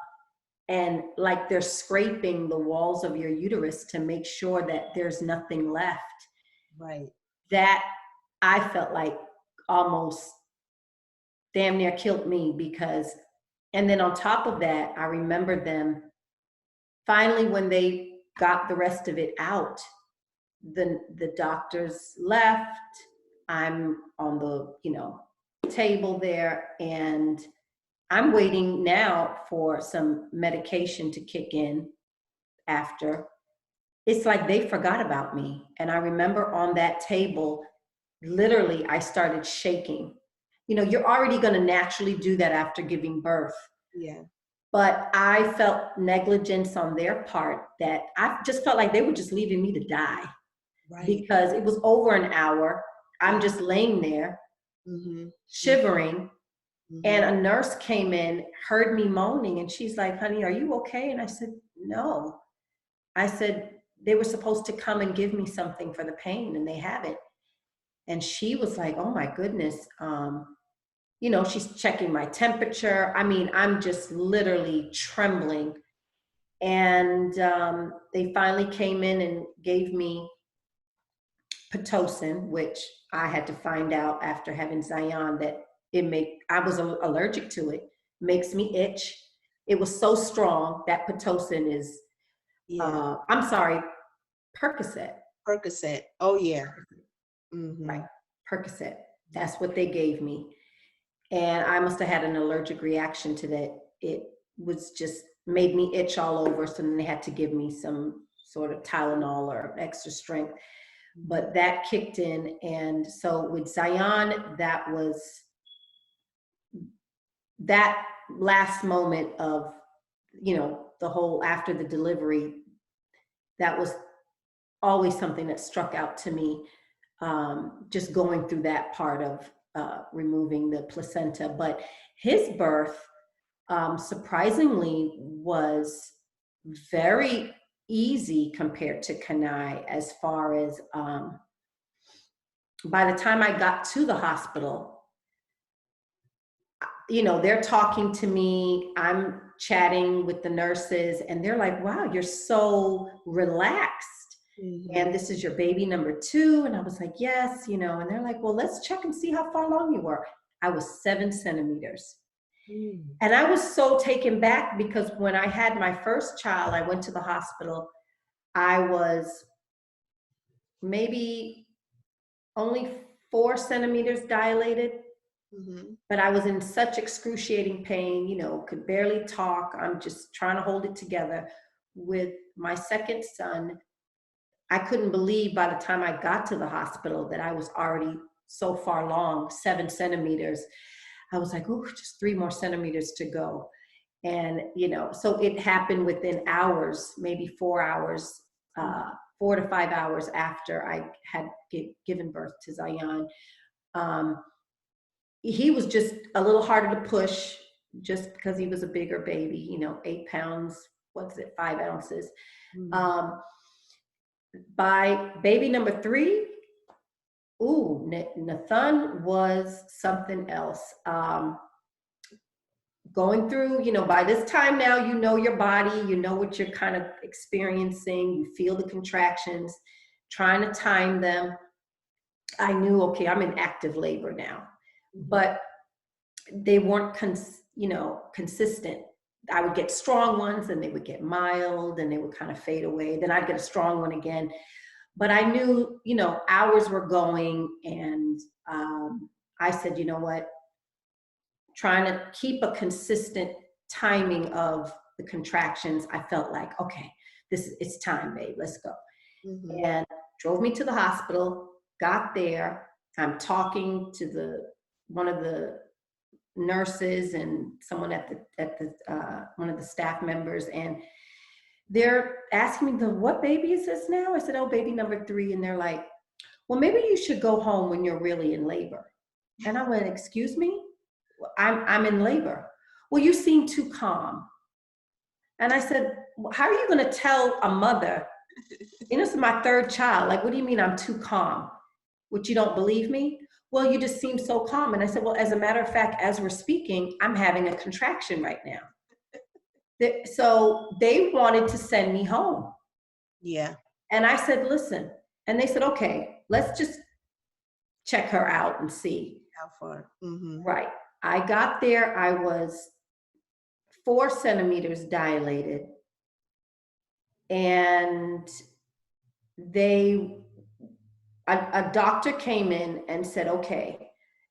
and like they're scraping the walls of your uterus to make sure that there's nothing left. Right. That I felt like almost damn near killed me and then on top of that, I remember them finally when they got the rest of it out, the doctors left. I'm on the, table there, and I'm waiting now for some medication to kick in after. It's like they forgot about me. And I remember on that table, literally, I started shaking. You're already going to naturally do that after giving birth. Yeah. But I felt negligence on their part, that I just felt like they were just leaving me to die. Right. Because it was over an hour. I'm just laying there, shivering. And a nurse came in, heard me moaning, and she's like, "Honey, are you okay?" And I said, "No." I said, "They were supposed to come and give me something for the pain, and they haven't." And she was like, "Oh my goodness." She's checking my temperature. I mean, I'm just literally trembling. And they finally came in and gave me Pitocin, which I had to find out after having Zion that I was allergic to it. Makes me itch. It was so strong. That Pitocin is, I'm sorry, Percocet. Percocet. Oh yeah. Right, Percocet. That's what they gave me. And I must have had an allergic reaction to that. It was just made me itch all over. So then they had to give me some sort of Tylenol or extra strength. But that kicked in. And so with Zion, that was that last moment of, the whole after the delivery, that was always something that struck out to me, just going through that part of removing the placenta. But his birth, surprisingly, was very easy compared to Kanai, as far as by the time I got to the hospital, they're talking to me, I'm chatting with the nurses, and they're like, "Wow, you're so relaxed. And this is your baby number 2. And I was like, "Yes," and they're like, "Well, let's check and see how far along you were." I was 7 centimeters. And I was so taken back, because when I had my first child, I went to the hospital. I was maybe only 4 centimeters dilated, but I was in such excruciating pain, could barely talk. I'm just trying to hold it together. With my second son, I couldn't believe by the time I got to the hospital that I was already so far along, 7 centimeters. I was like, "Oh, just 3 more centimeters to go." And, so it happened within hours, maybe 4 hours, 4 to 5 hours after I had given birth to Zion. He was just a little harder to push, just because he was a bigger baby, 8 pounds, 5 ounces. By baby number 3, Nathan was something else. Going through, by this time now, your body, what you're kind of experiencing, you feel the contractions, trying to time them. I knew, okay, I'm in active labor now, but they weren't, consistent. I would get strong ones, and they would get mild, and they would kind of fade away. Then I'd get a strong one again. But I knew, hours were going, and I said, "You know what? Trying to keep a consistent timing of the contractions." I felt like, okay, it's time, babe, let's go. And drove me to the hospital, got there. I'm talking to one of the nurses and someone at the one of the staff members, and they're asking me, "What baby is this now?" I said, "Oh, baby number 3." And they're like, "Well, maybe you should go home when you're really in labor." And I went, "Excuse me? I'm in labor." "Well, you seem too calm." And I said, "How are you going to tell a mother, this is my 3rd child, like, what do you mean I'm too calm? What, you don't believe me?" "Well, you just seem so calm." And I said, "Well, as a matter of fact, as we're speaking, I'm having a contraction right now." So they wanted to send me home. Yeah. And I said, "Listen," and they said, "Okay, let's just check her out and see How far." Right. I got there, I was 4 centimeters dilated, and they a doctor came in and said, okay,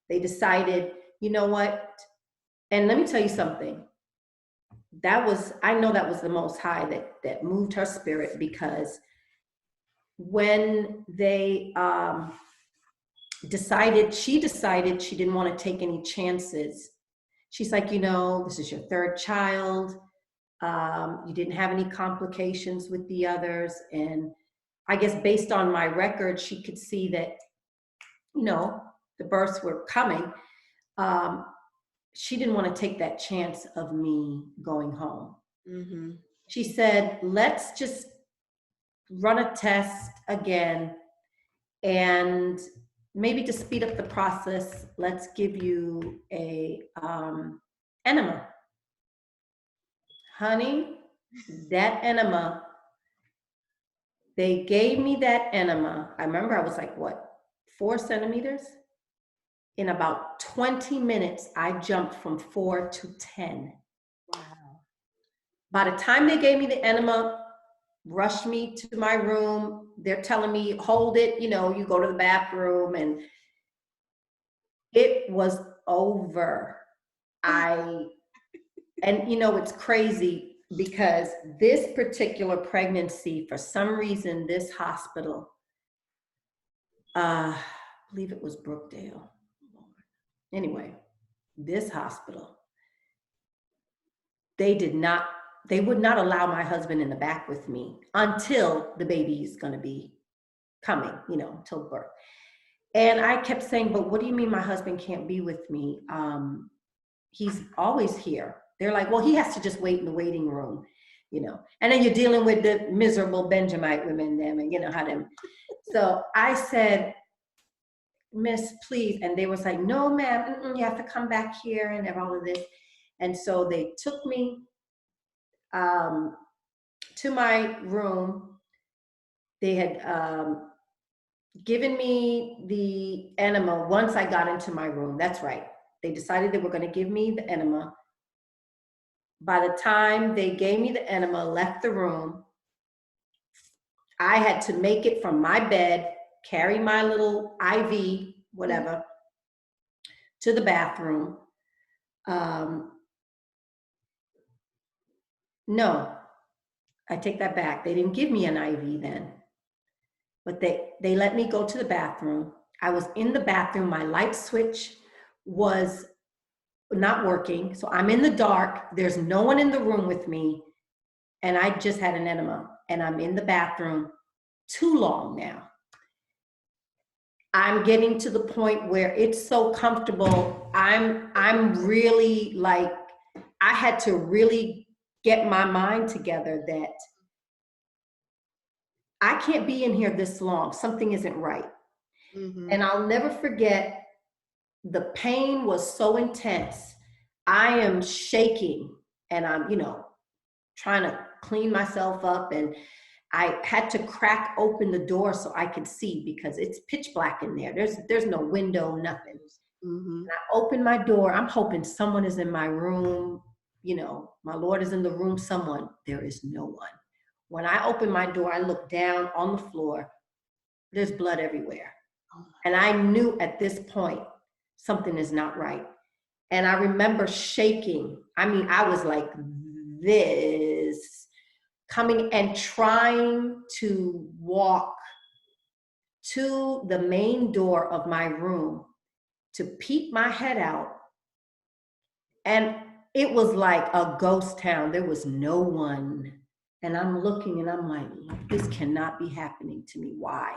they decided, you know what? And let me tell you something. I know that was the Most High that moved her spirit, because when they she decided she didn't want to take any chances. She's like, this is your third child. You didn't have any complications with the others. And I guess based on my record, she could see that, the births were coming. She didn't want to take that chance of me going home. Mm-hmm. She said, let's just run a test again, and maybe to speed up the process, let's give you a enema. Honey, that enema, they gave me that enema. I remember I was like, 4 centimeters? In about 20 minutes, I jumped from 4 to 10. Wow. By the time they gave me the enema, rushed me to my room, they're telling me, hold it, you go to the bathroom, and it was over. It's crazy, because this particular pregnancy, for some reason, this hospital, I believe it was Brookdale. Anyway, this hospital, they would not allow my husband in the back with me until the baby's going to be coming, until birth. And I kept saying, but what do you mean my husband can't be with me? He's always here. They're like, well, he has to just wait in the waiting room, And then you're dealing with the miserable Benjamite women, them, and how them. So I said, Miss, please. And they was like, no, ma'am, you have to come back here and all of this. And so they took me to my room. They had given me the enema once I got into my room. That's right. They decided they were going to give me the enema. By the time they gave me the enema, left the room, I had to make it from my bed, carry my little IV, whatever, to the bathroom. No, I take that back. They didn't give me an IV then, but they let me go to the bathroom. I was in the bathroom. My light switch was not working. So I'm in the dark. There's no one in the room with me. And I just had an enema, and I'm in the bathroom too long now. I'm getting to the point where it's so comfortable. I'm really like, I had to really get my mind together that I can't be in here this long. Something isn't right. Mm-hmm. And I'll never forget, the pain was so intense. I am shaking, and I'm, trying to clean myself up, and I had to crack open the door so I could see, because it's pitch black in there. There's no window, nothing. Mm-hmm. And I opened my door. I'm hoping someone is in my room. My Lord is in the room, someone. There is no one. When I opened my door, I looked down on the floor. There's blood everywhere. And I knew at this point, something is not right. And I remember shaking. I mean, I was like this, coming and trying to walk to the main door of my room to peek my head out. And it was like a ghost town. There was no one. And I'm looking, and I'm like, this cannot be happening to me. Why?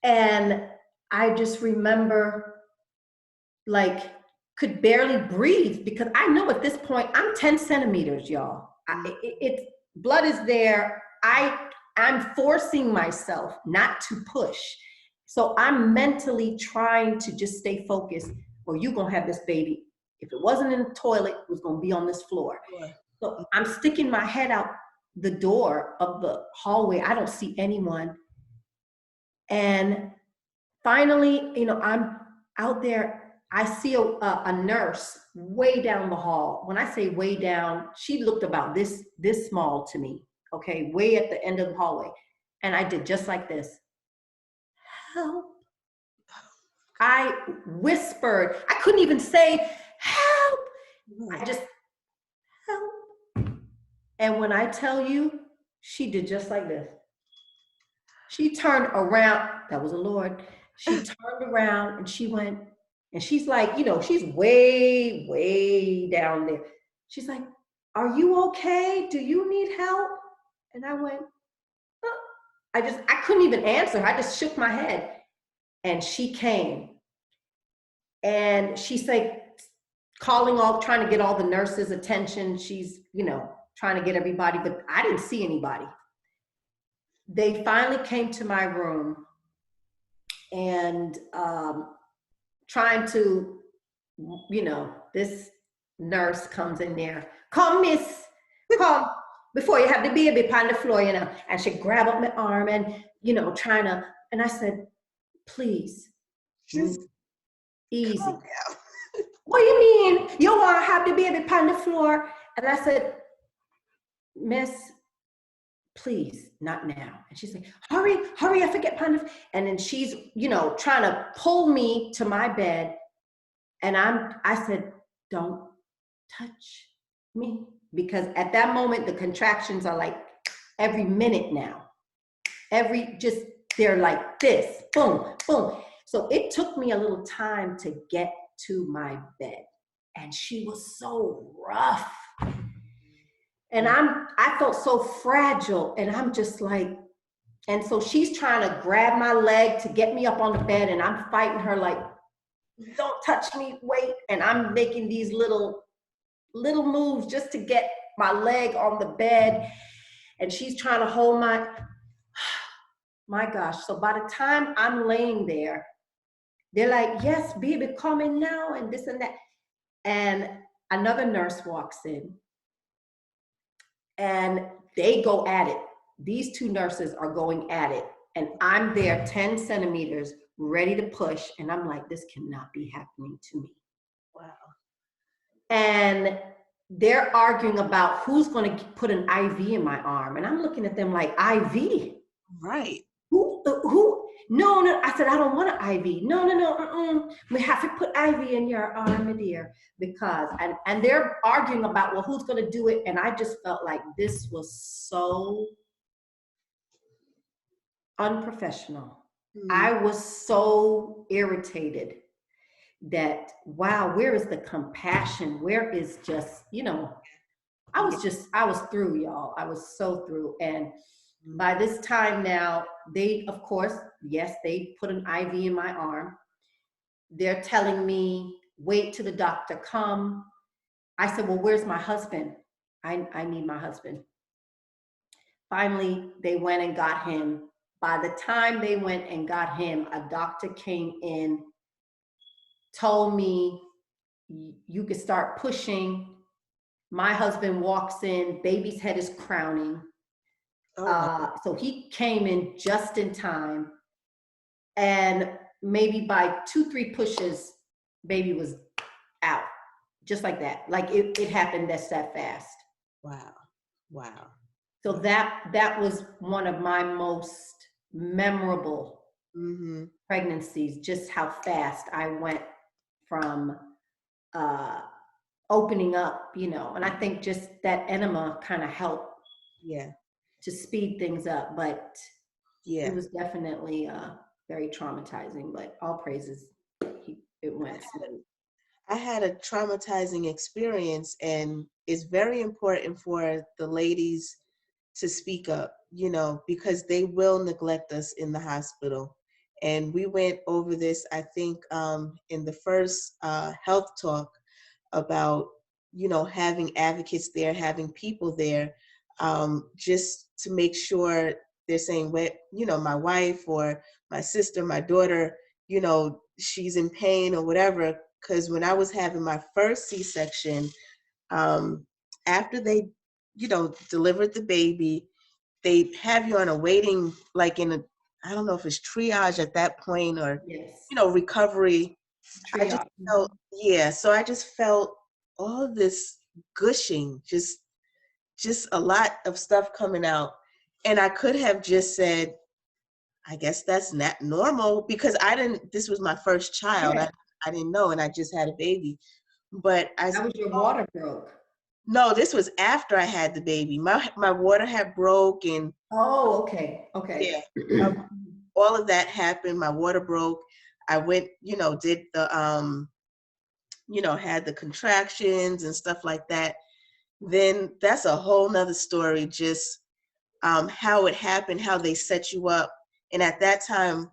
And I just remember, like, could barely breathe, because I know at this point I'm 10 centimeters, y'all. Blood is there. I'm forcing myself not to push. So I'm mentally trying to just stay focused, or you're going to have this baby. If it wasn't in the toilet, it was going to be on this floor. Yeah. So I'm sticking my head out the door of the hallway. I don't see anyone. And finally, I'm out there. I see a nurse way down the hall. When I say way down, she looked about this small to me. Okay, way at the end of the hallway. And I did just like this. help. I whispered. I couldn't even say, help. I just, help. And when I tell you, she did just like this. She turned around. That was the Lord. She turned around and she went, and she's like, you know, she's way, way down there. She's like, are you okay? Do you need help? And I went, oh. I couldn't even answer. I just shook my head. And she came. And she's like calling all, trying to get all the nurses' attention. She's, you know, trying to get everybody, but I didn't see anybody. They finally came to my room and trying to, you know, this nurse comes in there. Come, miss, come, before you have the baby on the floor, you know. And she grabbed up my arm and, you know, trying to, and I said, please, just easy. What do you mean? You want to have the baby on the floor? And I said, miss, please, not now. And she's like, hurry, hurry, I forget upon the, and then she's, you know, trying to pull me to my bed. And I said, don't touch me. Because at that moment, the contractions are like every minute now. They're like this, boom, boom. So it took me a little time to get to my bed. And she was so rough. And I felt so fragile. And I'm just like, and so she's trying to grab my leg to get me up on the bed. And I'm fighting her like, don't touch me, wait. And I'm making these little moves just to get my leg on the bed. And she's trying to hold my gosh. So by the time I'm laying there, they're like, yes, baby, come in now, and this and that. And another nurse walks in and they go at it. These two nurses are going at it. And I'm there 10 centimeters ready to push. And I'm like, this cannot be happening to me. Wow. And they're arguing about who's going to put an IV in my arm. And I'm looking at them like, IV? Right. Who? No. I said, I don't want an IV. No. We have to put IV in your arm, my dear, because, and they're arguing about, well, who's going to do it? And I just felt like this was so unprofessional. Mm-hmm. I was so irritated that, wow, where is the compassion? Where is just, you know, I was through, y'all. I was so through. And by this time now, they, of course, yes, they put an IV in my arm. They're telling me, wait till the doctor come. I said, well, where's my husband? I need my husband. Finally, they went and got him. By the time they went and got him, a doctor came in, told me, you could start pushing. My husband walks in, baby's head is crowning. So he came in just in time, and maybe by 2-3 pushes, baby was out, just like that. Like it happened that fast. Wow. So that was one of my most memorable pregnancies, just how fast I went from opening up, you know, and I think just that enema kind of helped to speed things up, but it was definitely very traumatizing, but all praises, it went. I had a traumatizing experience, and it's very important for the ladies to speak up, you know, because they will neglect us in the hospital. And we went over this, I think, in the first health talk about, you know, having advocates there, having people there, just to make sure they're saying, what, you know, my wife or my sister, my daughter, you know, she's in pain or whatever. Because when I was having my first C-section, after they, you know, delivered the baby, they have you on a waiting, like in a, I don't know if it's triage at that point or, you know, recovery. Triage. I just felt, so I just felt all this gushing, just a lot of stuff coming out. And I could have just said, I guess that's not normal because this was my first child. Yeah. I didn't know, and I just had a baby. But That was your water broke. no, this was after I had the baby. My water had broke, and Oh, okay. Okay. yeah, all of that happened. My water broke. I went, did the had the contractions and stuff like that. Then that's a whole nother story, just how it happened, how they set you up. And at that time,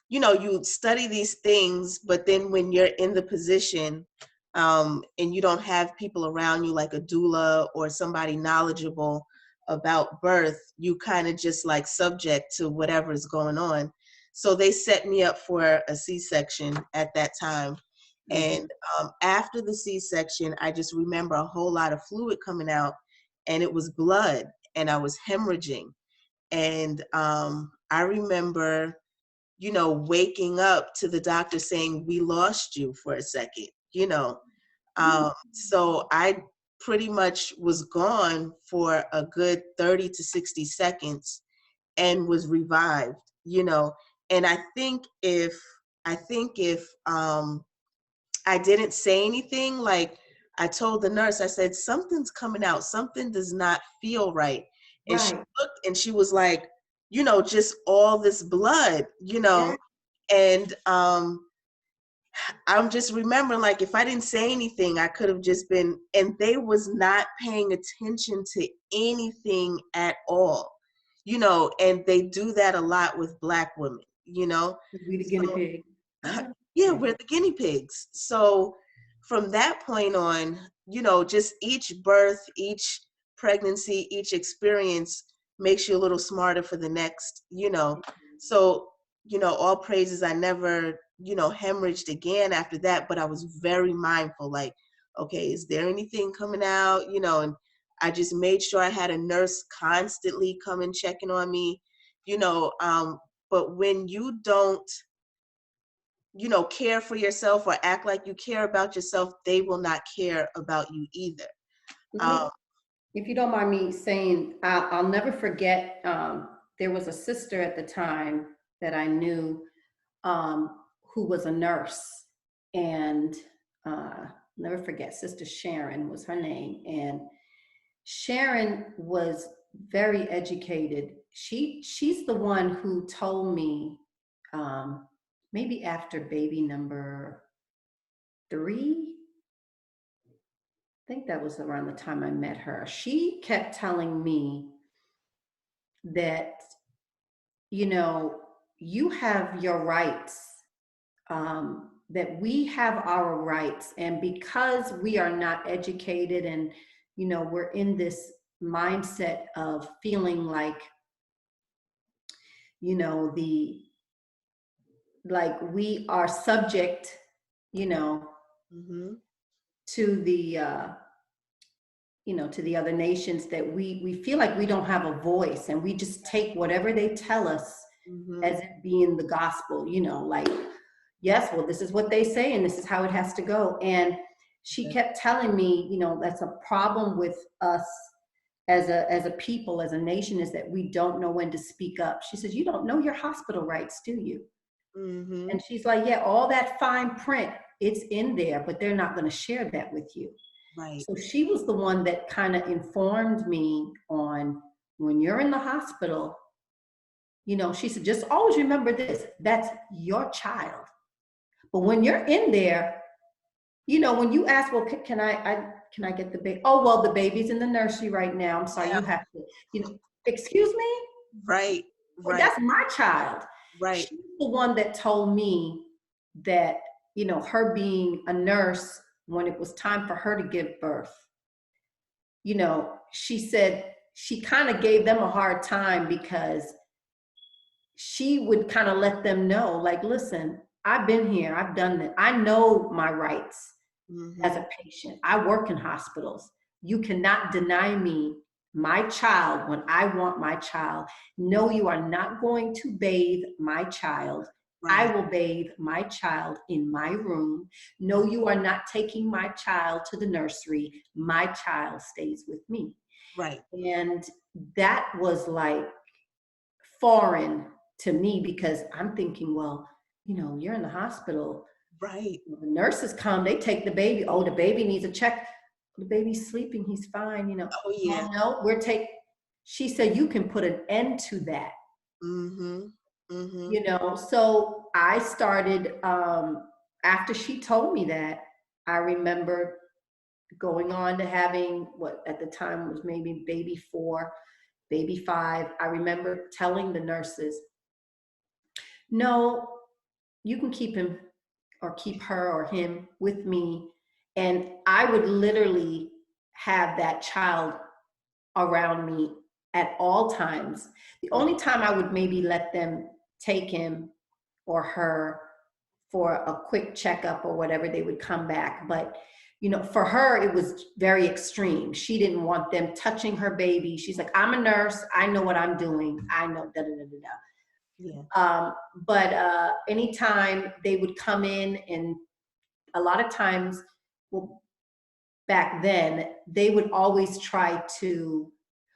you study these things, but then when you're in the position and you don't have people around you like a doula or somebody knowledgeable about birth, you kind of just like subject to whatever is going on. So they set me up for a C-section at that time. And after the C-section, I just remember a whole lot of fluid coming out, and it was blood, and I was hemorrhaging. And I remember, waking up to the doctor saying, "We lost you for a second," So I pretty much was gone for a good 30 to 60 seconds and was revived, And I think if I didn't say anything, like I told the nurse, I said, "Something's coming out. Something does not feel right." And she Right. looked and she was like, just all this blood, Yeah. and I'm just remembering, like, if I didn't say anything, I could have just been, and they was not paying attention to anything at all, and they do that a lot with Black women, We the guinea So, pig. Yeah. yeah, we're the guinea pigs. So from that point on, just each birth, each pregnancy, each experience makes you a little smarter for the next, So, all praises, I never, hemorrhaged again after that, but I was very mindful, like, okay, is there anything coming out, and I just made sure I had a nurse constantly coming checking on me, but when you don't, care for yourself or act like you care about yourself, they will not care about you either. Um, If you don't mind me saying, I'll never forget, there was a sister at the time that I knew who was a nurse. And never forget, Sister Sharon was her name. And Sharon was very educated. She's the one who told me, maybe after baby number 3, I think that was around the time I met her. She kept telling me that, you have your rights, that we have our rights. And because we are not educated and, we're in this mindset of feeling like, like we are subject, mhm, to the, to the other nations, that we feel like we don't have a voice, and we just take whatever they tell us mhm, as it being the gospel, like, yes, well, this is what they say and this is how it has to go. And she okay, kept telling me, that's a problem with us as a people, as a nation, is that we don't know when to speak up. She says, "You don't know your hospital rights, do you?" mhm, And she's like, "Yeah, all that fine print, it's in there, but they're not going to share that with you." right, So she was the one that kind of informed me on, when you're in the hospital, she said, "Just always remember this, that's your child. But when you're in there, when you ask, well, can I get the baby? Oh, well, the baby's in the nursery right now. I'm sorry, yeah, you have to, excuse me? right, Well, right, that's my child." right, She's the one that told me that, her being a nurse, when it was time for her to give birth, she said she kind of gave them a hard time, because she would kind of let them know, like, "Listen, I've been here, I've done it. I know my rights as mhm, a patient. I work in hospitals. You cannot deny me my child when I want my child. No, you are not going to bathe my child. I right, will bathe my child in my room. No, mhm, you are not taking my child to the nursery. My child stays with me." right, And that was like foreign to me because I'm thinking, well, you're in the hospital. Right. The nurses come, they take the baby. Oh, the baby needs a check. The baby's sleeping. He's fine. Oh, yeah. Well, no, she said, you can put an end to that. Mm-hmm. Mm-hmm. So I started, after she told me that, I remember going on to having what at the time was maybe baby 4, baby 5. I remember telling the nurses, no, you can keep him or keep her or him with me. And I would literally have that child around me at all times. The only time I would maybe let them take him or her for a quick checkup or whatever, they would come back. But, for her, it was very extreme. She didn't want them touching her baby. She's like, I'm a nurse. I know what I'm doing. I know, da da da da da. Yeah. But anytime they would come in, and a lot of times, well, back then, they would always try to,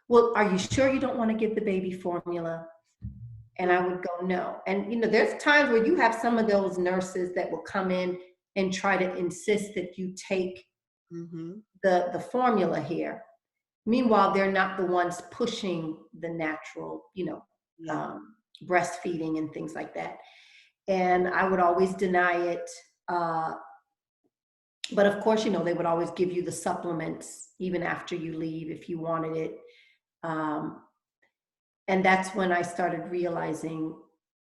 well, are you sure you don't want to give the baby formula? And I would go, no. And, there's times where you have some of those nurses that will come in and try to insist that you take Mm-hmm. the formula here. Meanwhile, they're not the ones pushing the natural, Yeah. breastfeeding and things like that. And I would always deny it. But of course, they would always give you the supplements even after you leave if you wanted it. And that's when I started realizing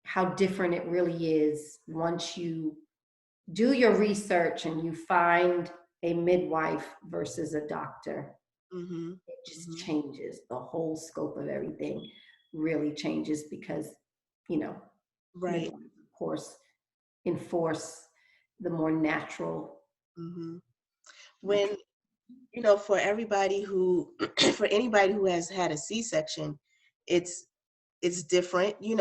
how different it really is once you do your research and you find a midwife versus a doctor. Mm-hmm. It just Mm-hmm. changes. The whole scope of everything really changes because, Right. midwives, of course, enforce the more natural. Mm-hmm. When, natural. for everybody who, for anybody who has had a C-section, it's different. You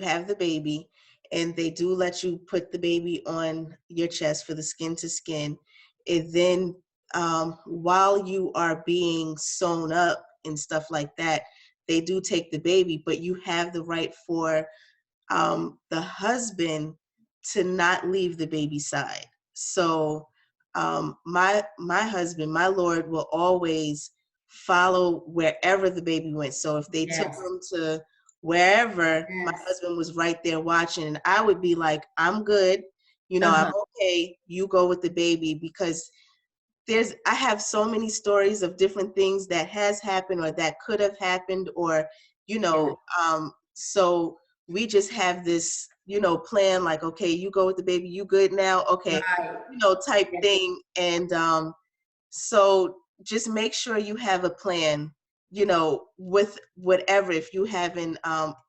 have the baby, and they do let you put the baby on your chest for the skin to skin. And then while you are being sewn up and stuff like that, they do take the baby, but you have the right for the husband to not leave the baby's side. So my husband, my Lord, will always follow wherever the baby went. So if they took Yes. him to wherever, my Yes. husband was right there watching, and I would be like, I'm good, I'm okay, you go with the baby. Because I have so many stories of different things that has happened or that could have happened, or Yeah. so we just have this plan, like, okay, you go with the baby, you good now, okay, Right. type Yeah. thing. And so just make sure you have a plan, with whatever, if you haven't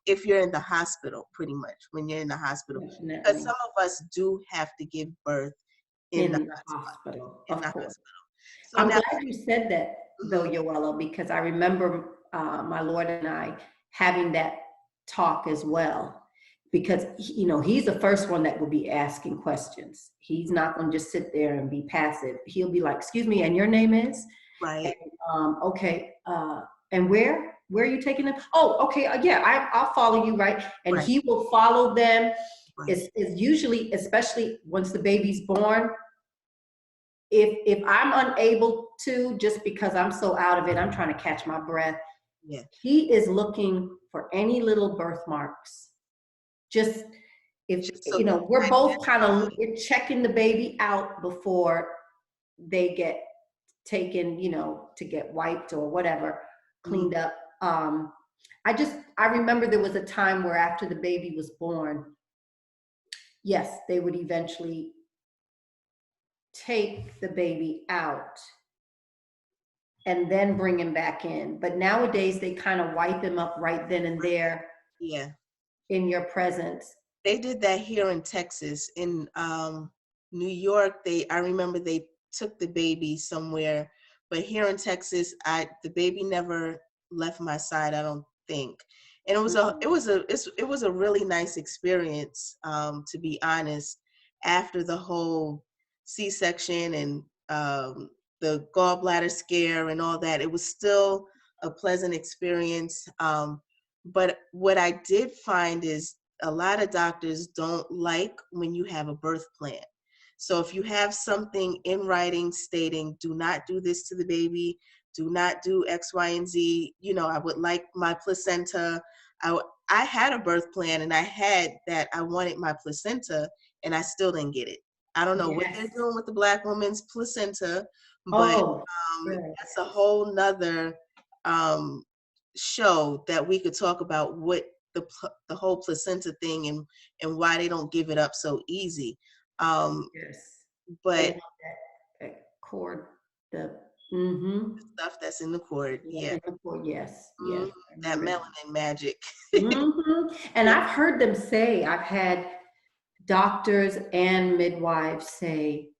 if you're in the hospital, pretty much when you're in the hospital, because Definitely. some of us do have to give birth in the In the hospital, in the of course. hospital. So I'm now, glad you said that, though, mhm, Yoella, because I remember my Lord and I having that talk as well. Because, he's the first one that will be asking questions. He's not going to just sit there and be passive. He'll be like, excuse me, and your name is? And, right, okay, and where are you taking them? Oh, okay, yeah, I'll follow you, right? And right, he will follow them. right, Is usually, especially once the baby's born, if I'm unable to, just because I'm so out of it, I'm trying to catch my breath, yeah. he is looking for any little birthmarks. Just if, Just so they we're both kind identify. of, we're checking the baby out before they get taken, to get wiped or whatever, Mhm. cleaned up. I remember there was a time where after the baby was born, yes, they would eventually take the baby out and then bring him back in. But nowadays they kind of wipe him up right then and there Yeah, in your presence. they did that here in Texas. In New York, I remember they took the baby somewhere, but here in Texas, the baby never left my side, I don't think. And it was a really nice experience, to be honest. After the whole C-section and the gallbladder scare and all that, it was still a pleasant experience. But what I did find is a lot of doctors don't like when you have a birth plan. So if you have something in writing stating, do not do this to the baby, do not do X, Y, and Z, I would like my placenta. I had a birth plan and I had that I wanted my placenta and I still didn't get it. I don't know what they're Yes. doing with the Black woman's placenta, but Oh, good. that's a whole nother um, show that we could talk about what the whole placenta thing and why they don't give it up so easy. Um, Yes. They but want that cord, the, mm-hmm. stuff that's in the cord, Yeah, yeah, in the cord, yes, mhm, yes. I that remember. melanin magic. Mm-hmm. And Yeah. I've heard them say, I've had doctors and midwives say,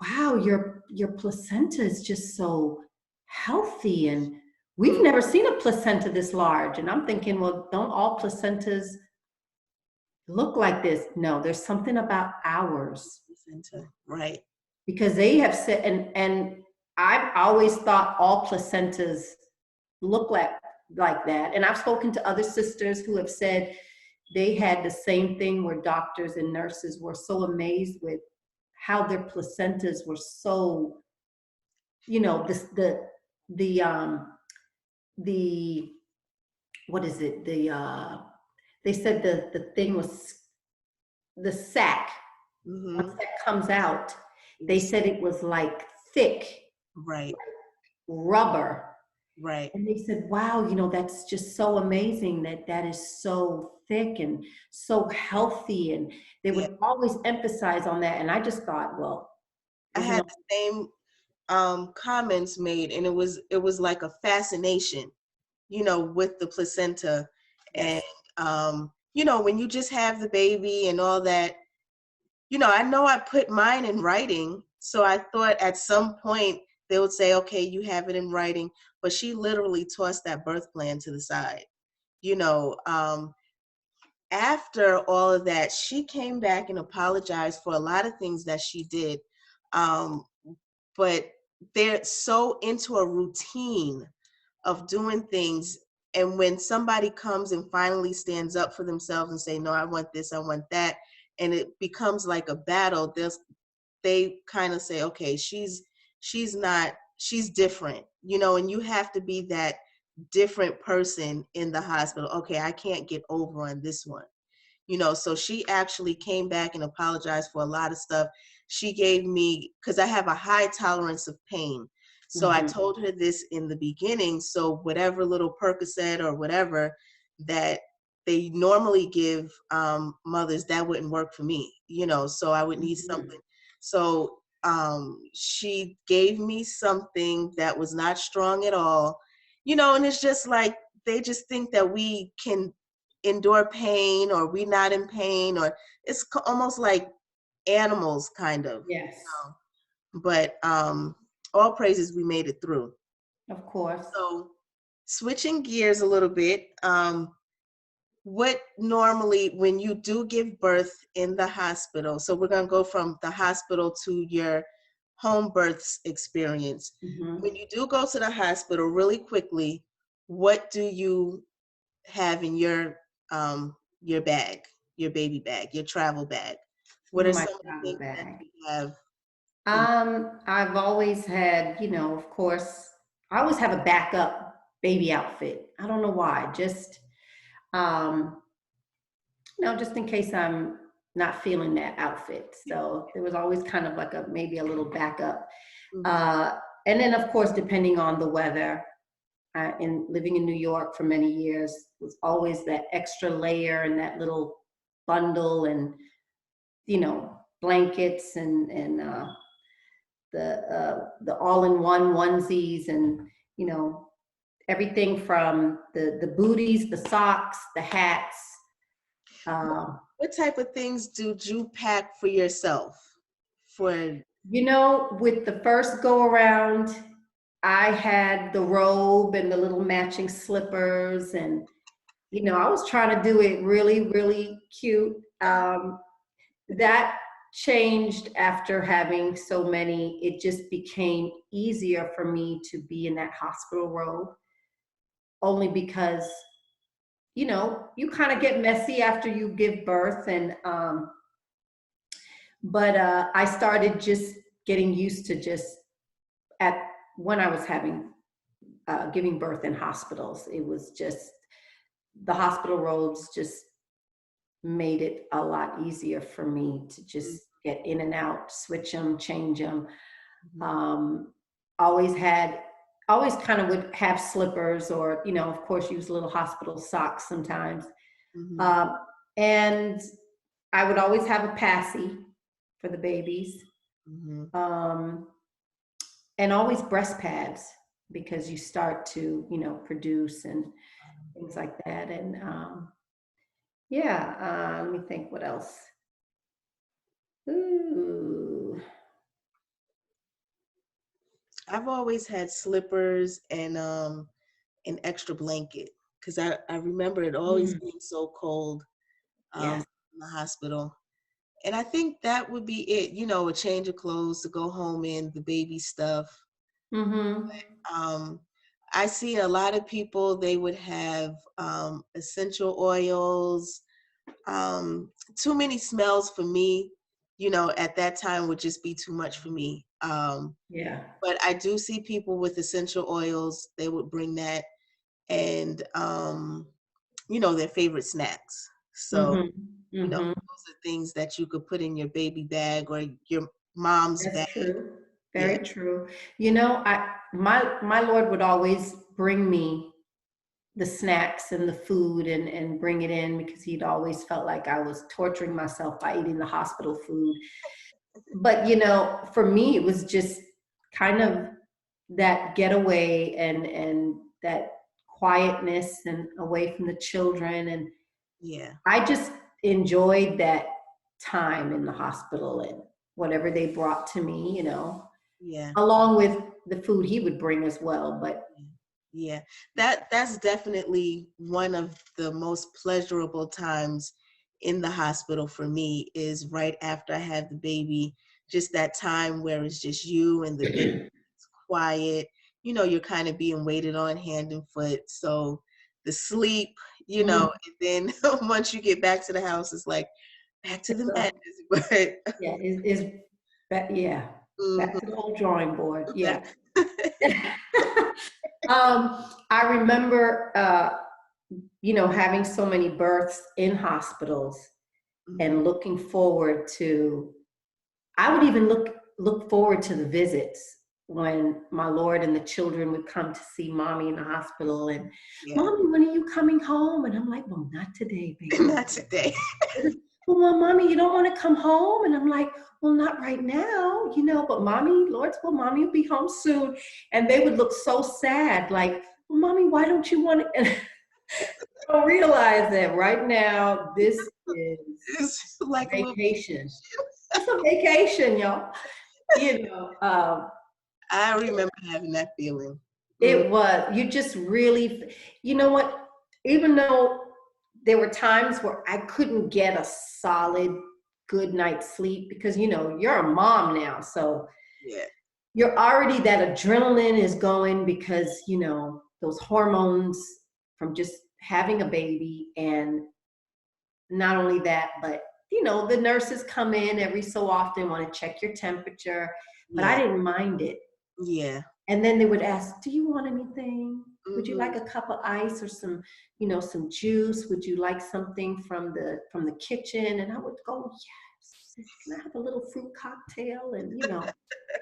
wow, your placenta is just so healthy, and we've Mm, never seen a placenta this large. And I'm thinking, well, don't all placentas look like this? No, there's something about ours, placenta, right. because they have said, and I've always thought all placentas look like that. And I've spoken to other sisters who have said they had the same thing, where doctors and nurses were so amazed with how their placentas were so, this the what is it, they said the thing was the sac. Once Hmm. that comes out, they said it was like thick Right, rubber. right. And they said, wow, that's just so amazing that that is so thick and so healthy. And they Yeah, would always emphasize on that. And I just thought, well, I isn't had it? the same comments made, and it was like a fascination, with the placenta. And, Yes. when you just have the baby and all that, I know I put mine in writing. So I thought at some point they would say, okay, you have it in writing. But she literally tossed that birth plan to the side. You know, After all of that, she came back and apologized for a lot of things that she did. Um, but they're so into a routine of doing things, and when somebody comes and finally stands up for themselves and say, no, I want this, I want that, and it becomes like a battle, they kind of say, okay, she's different, and you have to be that different person in the hospital. Okay, I can't get over on this one. So she actually came back and apologized for a lot of stuff. She gave me, because I have a high tolerance of pain, so I Mm-hmm. told her this in the beginning. So whatever little Percocet or whatever that they normally give mothers, that wouldn't work for me. So I would need Mm-hmm. something. So she gave me something that was not strong at all. And it's just like they just think that we can endure pain, or we not in pain, or it's almost like animals kind of. Yes, But all praises, we made it through. of course. So switching gears a little bit, what normally when you do give birth in the hospital, so we're going to go from the hospital to your home births experience. Mm-hmm. When you do go to the hospital, really quickly, what do you have in your bag, your baby bag, your travel bag? What are My some of the travel things that bag. you have in? I've always had, of course, I always have a backup baby outfit. I don't know why. Just, um, just in case I'm not feeling that outfit. So there was always kind of like maybe a little backup. Mhm. Uh, and then of course, depending on the weather, in living in New York for many years, was always that extra layer and that little bundle, and, blankets, and the all-in-one onesies, and, you know everything from the booties, the socks, the hats. What, um, what type of things did you pack for yourself? For with the first go around, I had the robe and the little matching slippers, and, I was trying to do it really, really cute. That changed after having so many. It just became easier for me to be in that hospital robe, only because you know, you kind of get messy after you give birth. And, but I started just getting used to just at when I was having, giving birth in hospitals, it was just, the hospital robes just made it a lot easier for me to just get in and out, switch them, change them. Um, always had, always kind of would have slippers or, you know, of course, use little hospital socks sometimes. Mhm. And I would always have a passy for the babies. Mhm. And always breast pads because you start to, you know, produce and things like that. And yeah, let me think what else. Ooh. I've always had slippers and an extra blanket because I remember it always Mm, being so cold yes. in the hospital. And I think that would be it, you know, a change of clothes to go home in, the baby stuff. Mm-hmm. Um, I see a lot of people, they would have essential oils. Too many smells for me, you know, at that time would just be too much for me. Yeah. But I do see people with essential oils, they would bring that and, you know, their favorite snacks. So, Mm-hmm. you know, Mm-hmm. those are things that you could put in your baby bag or your mom's bag. That's true. Yeah. Very true. You know, my Lord would always bring me the snacks and the food and bring it in because he'd always felt like I was torturing myself by eating the hospital food. But you know, for me, it was just kind of that getaway and that quietness and away from the children. And Yeah. I just enjoyed that time in the hospital and whatever they brought to me, you know, Yeah. along with the food he would bring as well. But Yeah. That's definitely one of the most pleasurable times in the hospital for me is right after I have the baby, just that time where it's just you and the baby, it's quiet. You know, you're kind of being waited on hand and foot. So the sleep, you know, mm, and then once you get back to the house, it's like back to the so, madness. But yeah, yeah, back mhm, to the old drawing board. Yeah. back- I remember, you know, having so many births in hospitals Mhm. and looking forward to, I would even look forward to the visits when my Lord and the children would come to see mommy in the hospital and Yeah. mommy, when are you coming home? And I'm like, well, not today, baby. Not today. Well, mommy, you don't want to come home? And I'm like, well, not right now, you know, but mommy, Lord's will, mommy will be home soon. And they would look so sad, like, well, mommy, why don't you want to? And I don't realize that right now, this is It's like a little vacation. It's a vacation, y'all. You know, I remember having that feeling. Mm, it was, you just really, you know what, even though there were times where I couldn't get a solid good night's sleep because, you know, you're a mom now. So yeah, you're already, that adrenaline is going because, you know, those hormones from just having a baby. And not only that, but, you know, the nurses come in every so often, want to check your temperature, but I yeah, didn't mind it. yeah. And then they would ask, do you want anything? Would you Mhm. like a cup of ice or some, you know, some juice? Would you like something from the kitchen? And I would go, yes. Can I have a little fruit cocktail? And, you know,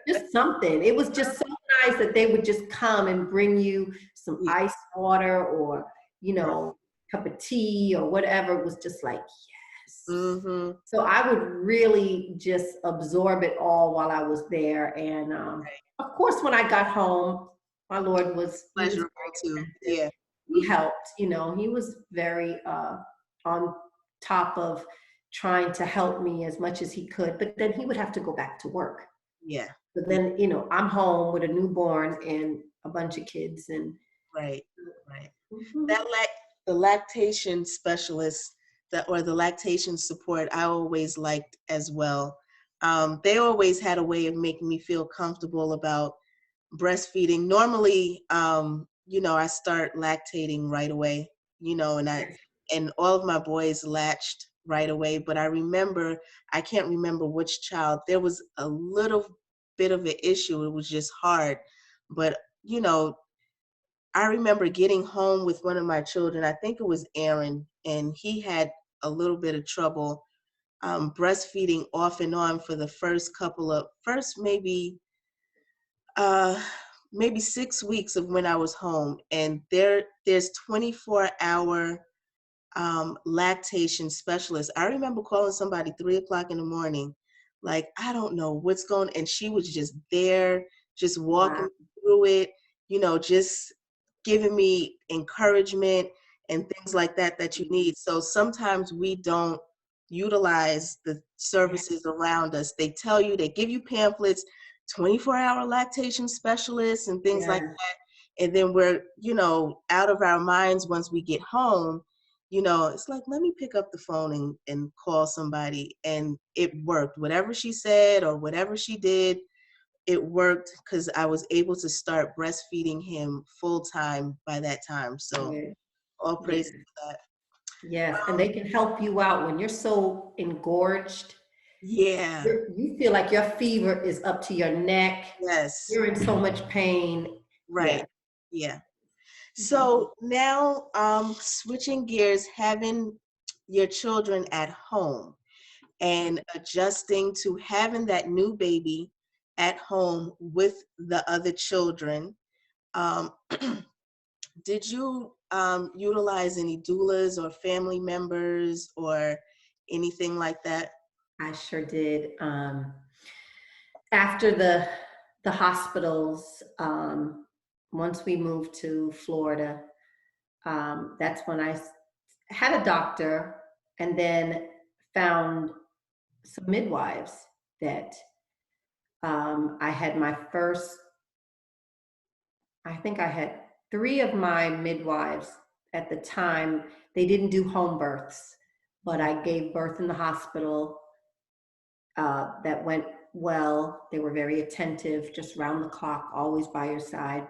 just something. It was just so nice that they would just come and bring you some Yeah, ice water or, you right. know, cup of tea or whatever. It was just like, yes. Mhm. So I would really just absorb it all while I was there. And of course, when I got home, my Lord he was Pleasurable too. very attentive. Yeah. He Mhm. helped, you know, he was very on top of trying to help me as much as he could, but then he would have to go back to work. Yeah. But Yeah. then, you know, I'm home with a newborn and a bunch of kids and Right. Right. mhm. That the lactation specialist that or the lactation support I always liked as well. They always had a way of making me feel comfortable about breastfeeding. Normally, you know, I start lactating right away, and all of my boys latched right away. But I can't remember which child. There was a little bit of an issue. It was just hard. But, I remember getting home with one of my children. I think it was Aaron, and he had a little bit of trouble breastfeeding off and on for the first uh, maybe 6 weeks of when I was home. And there's 24-hour lactation specialist. I remember calling somebody 3 o'clock in the morning, like, I don't know what's going, and she was just there, just walking Wow. through it, just giving me encouragement and things like that you need. So sometimes we don't utilize the services around us. They tell you, they give you pamphlets, 24-hour lactation specialists and things like Yeah. that. And then we're, out of our minds once we get home. It's like, let me pick up the phone and call somebody. And it worked. Whatever she said or whatever she did, it worked, because I was able to start breastfeeding him full time by that time. So Yeah. all Yeah. praise to that. Yes. And they can help you out when you're so engorged. Yeah. You feel like your fever is up to your neck. Yes. You're in so much pain. Yeah. Right. Yeah. Mhm. So now, switching gears, having your children at home and adjusting to having that new baby at home with the other children. Um, did you utilize any doulas or family members or anything like that? I sure did. After the hospitals, once we moved to Florida, that's when I had a doctor and then found some midwives that I had my first, I think I had three of my midwives at the time. They didn't do home births, but I gave birth in the hospital. That went well. They were very attentive, just round the clock, always by your side.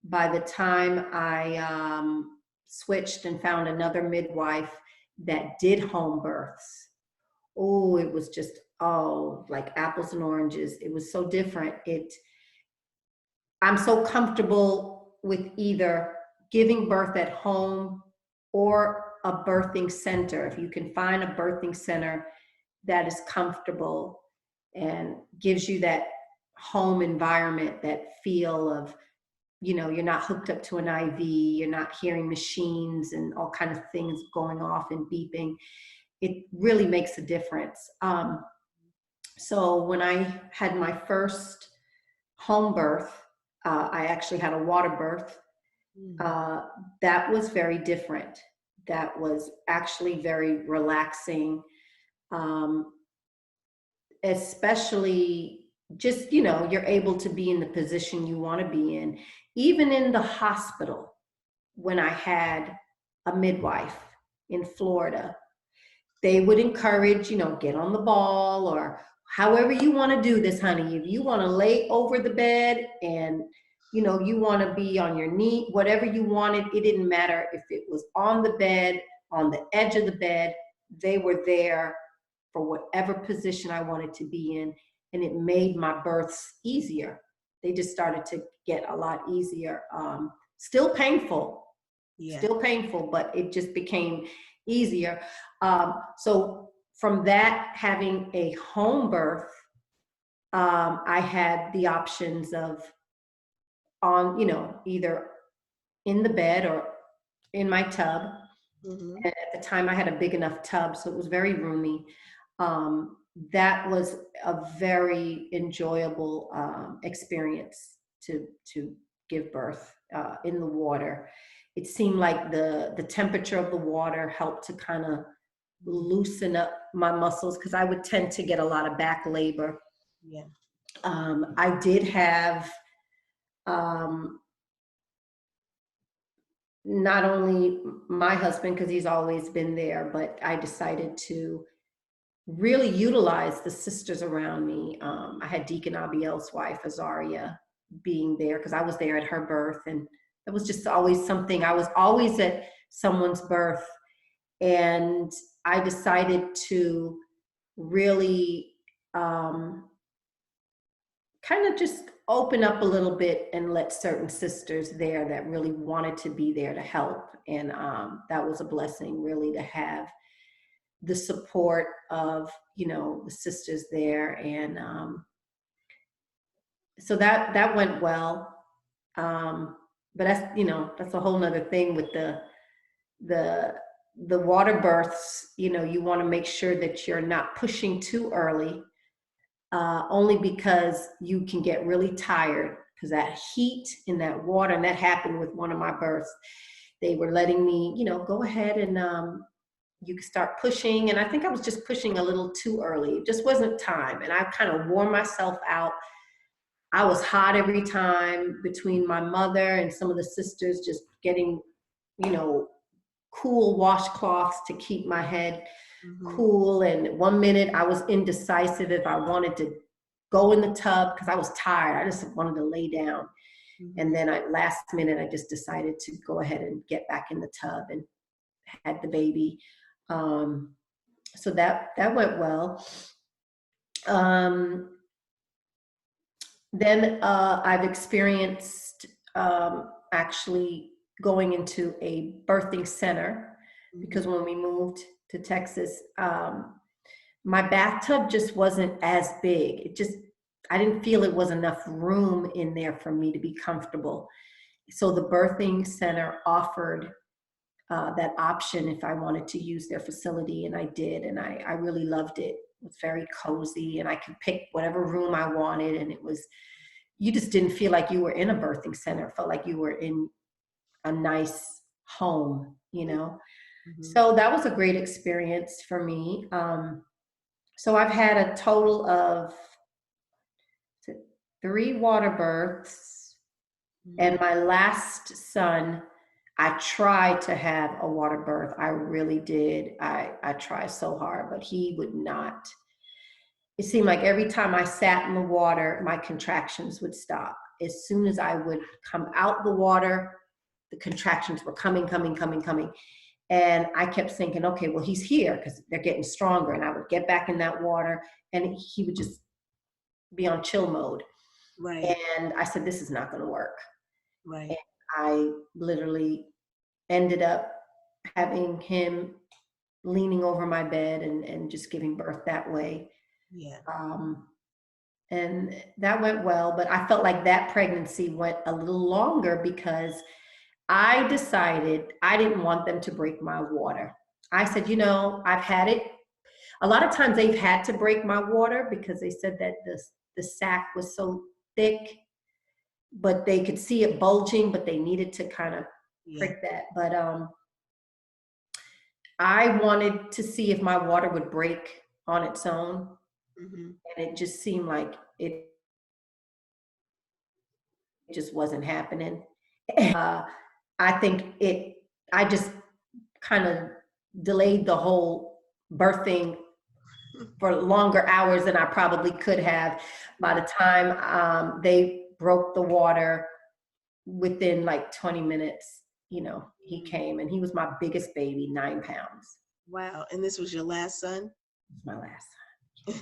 By the time I switched and found another midwife that did home births, oh, it was just, oh, like apples and oranges. It was so different. I'm so comfortable with either giving birth at home or a birthing center. If you can find a birthing center that is comfortable and gives you that home environment, that feel of, you're not hooked up to an IV, you're not hearing machines and all kind of things going off and beeping. It really makes a difference. So when I had my first home birth, I actually had a water birth. Uh, that was very different. That was actually very relaxing. Um, Especially just, you're able to be in the position you want to be in. Even in the hospital, when I had a midwife in Florida, they would encourage, get on the ball or however you want to do this, honey. If you want to lay over the bed and, you want to be on your knee, whatever you wanted, it didn't matter if it was on the bed, on the edge of the bed, they were there for whatever position I wanted to be in. And it made my births easier. They just started to get a lot easier. Still painful, Yeah. still painful, but it just became easier. So from that, having a home birth, I had the options of on, either in the bed or in my tub. Mm-hmm. And at the time I had a big enough tub, so it was very roomy. That was a very enjoyable experience to give birth in the water. It seemed like the temperature of the water helped to kind of loosen up my muscles because I would tend to get a lot of back labor. Yeah. I did have um, not only my husband, because he's always been there, but I decided to really utilize the sisters around me. I had Deacon Abiel's wife, Azaria, being there because I was there at her birth. And it was just always something. I was always at someone's birth. And I decided to really kind of just open up a little bit and let certain sisters there that really wanted to be there to help. And that was a blessing, really, to have the support of, the sisters there. And so that went well. But that's a whole nother thing with the water births. You want to make sure that you're not pushing too early, only because you can get really tired, because that heat in that water. And that happened with one of my births. They were letting me, go ahead and you can start pushing. And I think I was just pushing a little too early. It just wasn't time. And I kind of wore myself out. I was hot every time, between my mother and some of the sisters just getting, cool washcloths to keep my head cool. And 1 minute I was indecisive if I wanted to go in the tub because I was tired. I just wanted to lay down. And then last minute, I just decided to go ahead and get back in the tub and had the baby. So that went well. Then I've experienced actually going into a birthing center, because when we moved to Texas, my bathtub just wasn't as big. I didn't feel it was enough room in there for me to be comfortable. So the birthing center offered that option if I wanted to use their facility, and I did, and I really loved it. It was very cozy, and I could pick whatever room I wanted, and you just didn't feel like you were in a birthing center. It felt like you were in a nice home, So that was a great experience for me. So I've had a total of 3 water births, and my last son, I tried to have a water birth. I really did. I tried so hard, but he would not. It seemed like every time I sat in the water, my contractions would stop. As soon as I would come out the water, the contractions were coming. And I kept thinking, okay, well, he's here because they're getting stronger. And I would get back in that water and he would just be on chill mode. Right. And I said, this is not going to work. Right. And I literally ended up having him leaning over my bed and just giving birth that way. Yeah. And that went well, but I felt like that pregnancy went a little longer because I decided I didn't want them to break my water. I said, I've had it. A lot of times they've had to break my water because they said that the sac was so thick, but they could see it bulging, but they needed to kind of prick that. But I wanted to see if my water would break on its own. And it just seemed like it just wasn't happening. I think I just kind of delayed the whole birthing for longer hours than I probably could have. By the time they broke the water, within like 20 minutes, he came, and he was my biggest baby, 9 pounds. Wow. And this was your last son? My last son.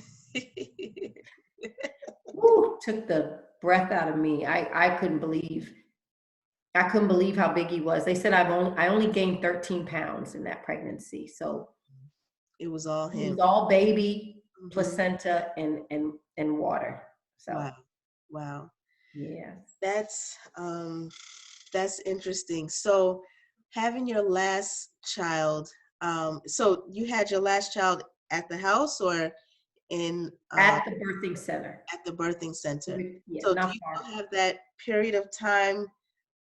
Woo, took the breath out of me. I couldn't believe how big he was. They said I only gained 13 pounds in that pregnancy. So it was all him. It was all baby, placenta, and water. So wow. Yeah. That's interesting. So having your last child, so you had your last child at the house or at the birthing center? At the birthing center. Yeah, so do you have that period of time,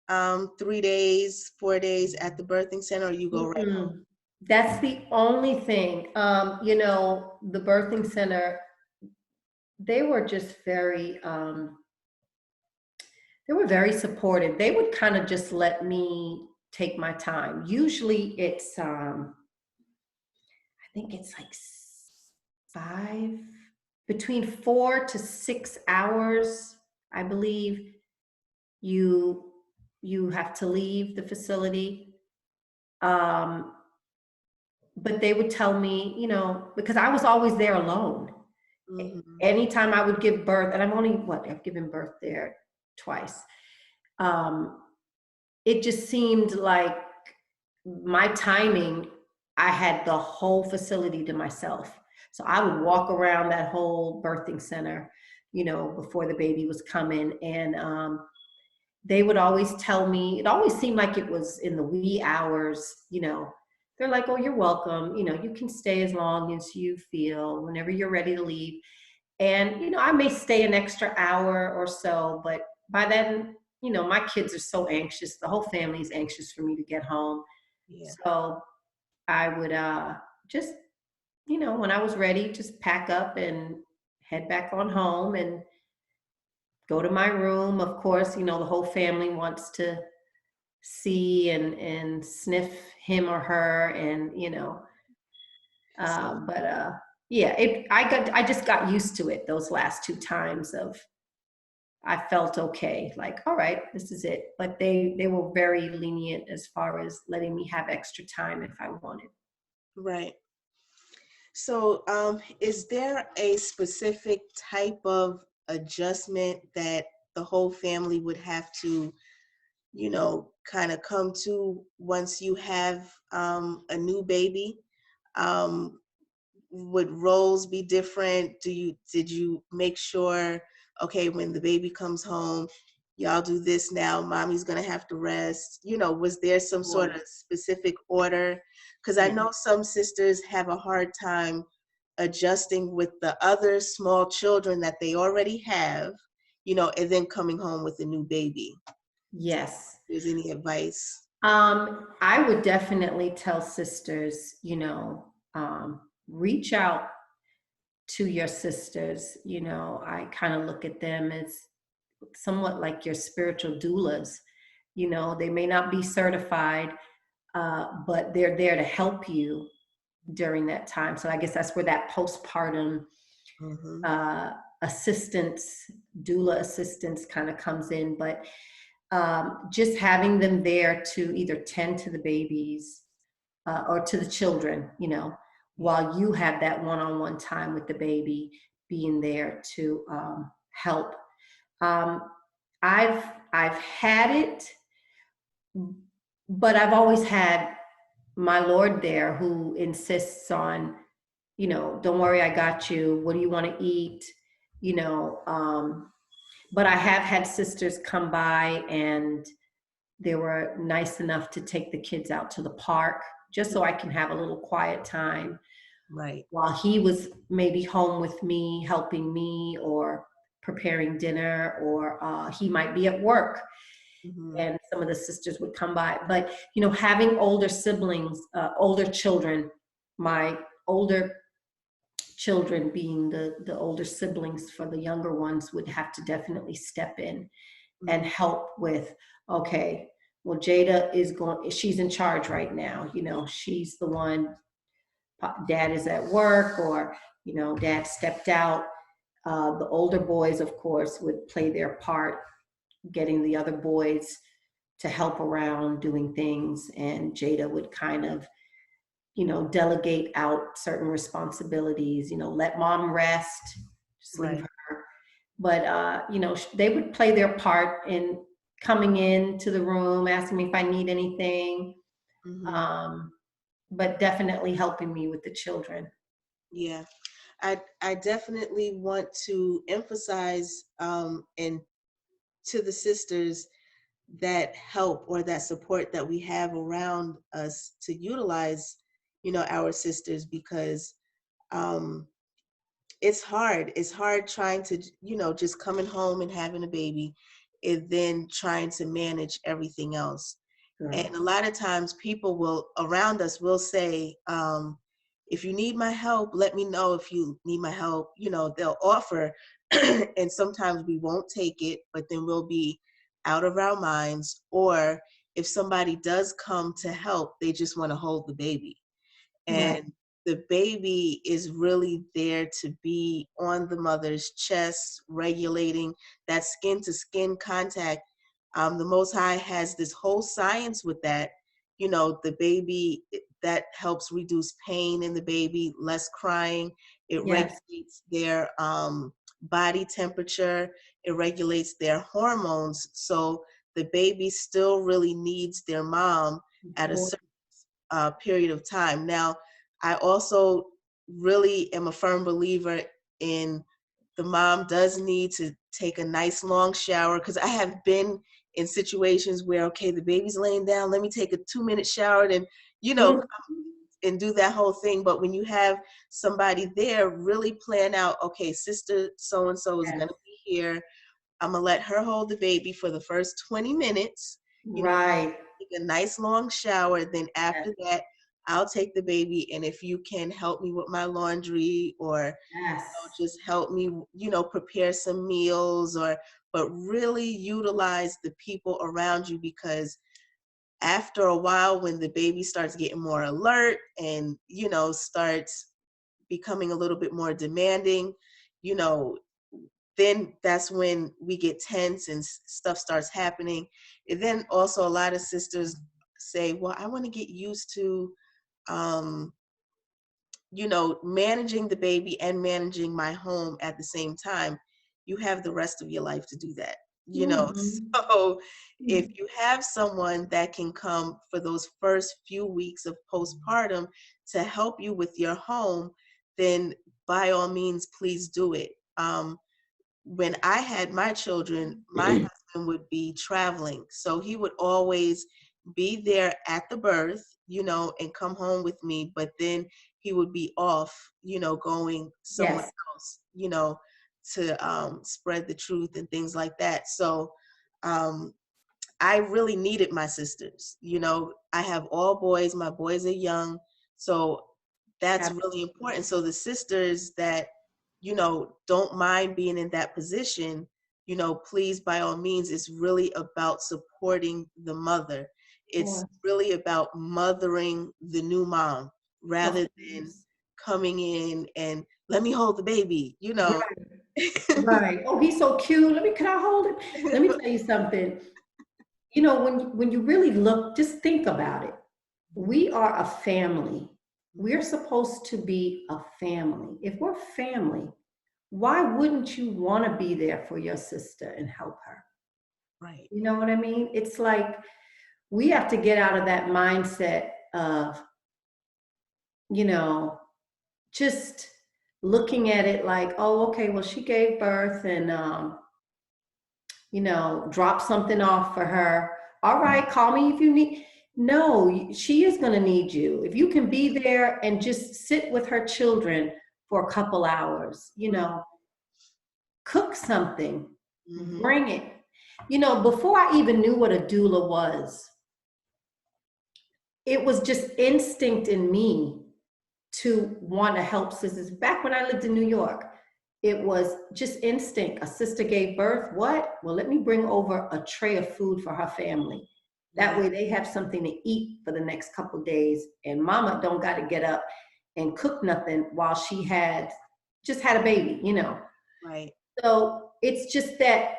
3 days, 4 days at the birthing center, or you go right home? That's the only thing. The birthing center, they were just very supportive. They would kind of just let me take my time. Usually it's I think it's like between 4 to 6 hours, I believe, you have to leave the facility. Um, but they would tell me, because I was always there alone. Mhm. Anytime I would give birth, and I've given birth there twice. Um, it just seemed like my timing, I had the whole facility to myself. So I would walk around that whole birthing center, before the baby was coming. And they would always tell me, it always seemed like it was in the wee hours. They're like, oh, you're welcome. You can stay as long as you feel, whenever you're ready to leave. And, I may stay an extra hour or so, but by then, my kids are so anxious. The whole family is anxious for me to get home. Yeah. So I would just, when I was ready, just pack up and head back on home and go to my room. Of course, the whole family wants to see and sniff him or her, and So but yeah, I just got used to it those last two times. I felt okay, like, all right, this is it. But they were very lenient as far as letting me have extra time if I wanted. right. So, is there a specific type of adjustment that the whole family would have to, kind of come to once you have a new baby? Um, would roles be different? Did you make sure, okay, when the baby comes home, y'all do this now, mommy's gonna have to rest? Was there some sort Or of specific order? Because I yeah, know some sisters have a hard time adjusting with the other small children that they already have, and then coming home with a new baby. So if yes. there's any advice? I would definitely tell sisters, reach out to your sisters. I kind of look at them as somewhat like your spiritual doulas. They may not be certified, but they're there to help you during that time. So I guess that's where that postpartum Hmm. uh, assistance, doula assistance kind of comes in. But just having them there to either tend to the babies or to the children, Yeah. while you have that one-on-one time with the baby, being there to help. Um, I've had it, but I've always had my Lord there, who insists on, don't worry, I got you. What do you want to eat? You know, um, but I have had sisters come by, and they were nice enough to take the kids out to the park just so I can have a little quiet time Right. while he was maybe home with me, helping me or preparing dinner, or he might be at work, Hmm. and some of the sisters would come by. But, having older siblings, older children, my older children being the older siblings for the younger ones, would have to definitely step in and Hmm. help with, okay, well, Jada she's in charge right now. She's the one, dad is at work, or, dad stepped out. The older boys, of course, would play their part, getting the other boys to help around doing things. And Jada would kind of, delegate out certain responsibilities, let mom rest, just leave Right. her. But, they would play their part in coming into the room, asking me if I need anything, Hmm. um, but definitely helping me with the children. Yeah. I definitely want to emphasize and to the sisters that help or that support that we have around us to utilize, our sisters, because um, it's hard. It's hard trying to, just coming home and having a baby and then trying to manage everything else. Right. And a lot of times people will around us will say, if you need my help, let me know. If you need my help, they'll offer. And sometimes we won't take it, but then we'll be out of our minds. Or if somebody does come to help, they just want to hold the baby. Right. And the baby is really there to be on the mother's chest, regulating that skin to skin contact. The Most High has this whole science with that. you know, the baby, that helps reduce pain in the baby, less crying. It Yes. regulates their body temperature. It regulates their hormones. So the baby still really needs their mom at a certain period of time. Now, I also really am a firm believer in the mom does need to take a nice long shower, because I have been in situations where, okay, the baby's laying down, let me take a 2-minute shower and, you know, and do that whole thing. But when you have somebody there, really plan out, okay, sister so-and-so is Yes. going to be here. I'm going to let her hold the baby for the first 20 minutes. You know, Right. take a nice long shower. Then Yes. after that, I'll take the baby. And if you can help me with my laundry, or Yes. just help me, you know, prepare some meals, or, but really utilize the people around you, because after a while, when the baby starts getting more alert and, you know, starts becoming a little bit more demanding, you know, then that's when we get tense and stuff starts happening. And then also a lot of sisters say, well, I want to get used to, um, you know, managing the baby and managing my home at the same time. You have the rest of your life to do that, you know. Mhm. So if you have someone that can come for those first few weeks of postpartum to help you with your home, then by all means, please do it. When I had my children, my husband would be traveling. So he would always be there at the birth, you know, and come home with me. But then he would be off, you know, going somewhere Yes. else, you know, to spread the truth and things like that. So um, I really needed my sisters. You know, I have all boys, my boys are young. So that's really important. So the sisters that, you know, don't mind being in that position, you know, please, by all means, it's really about supporting the mother. It's Of really about mothering the new mom, rather than course. coming in and let me hold the baby, you know. Right. Right. Oh, he's so cute. Can I hold it? Let me tell you something. You know, when you really look, just think about it. We are a family. We're supposed to be a family. If we're family, why wouldn't you want to be there for your sister and help her? Right. You know what I mean? It's like we have to get out of that mindset of, you know, just looking at it like, oh, okay, well, she gave birth and, you know, drop something off for her. All right, call me if you need. No, she is going to need you. If you can be there and just sit with her children for a couple hours, you know, cook something, Mm-hmm. bring it. You know, before I even knew what a doula was, it was just instinct in me to want to help sisters. Back when I lived in New York, it was just instinct. A sister gave birth. What? Well, let me bring over a tray of food for her family. That Yeah. way they have something to eat for the next couple days. And mama don't got to get up and cook nothing while she had just had a baby, you know. Right. So it's just that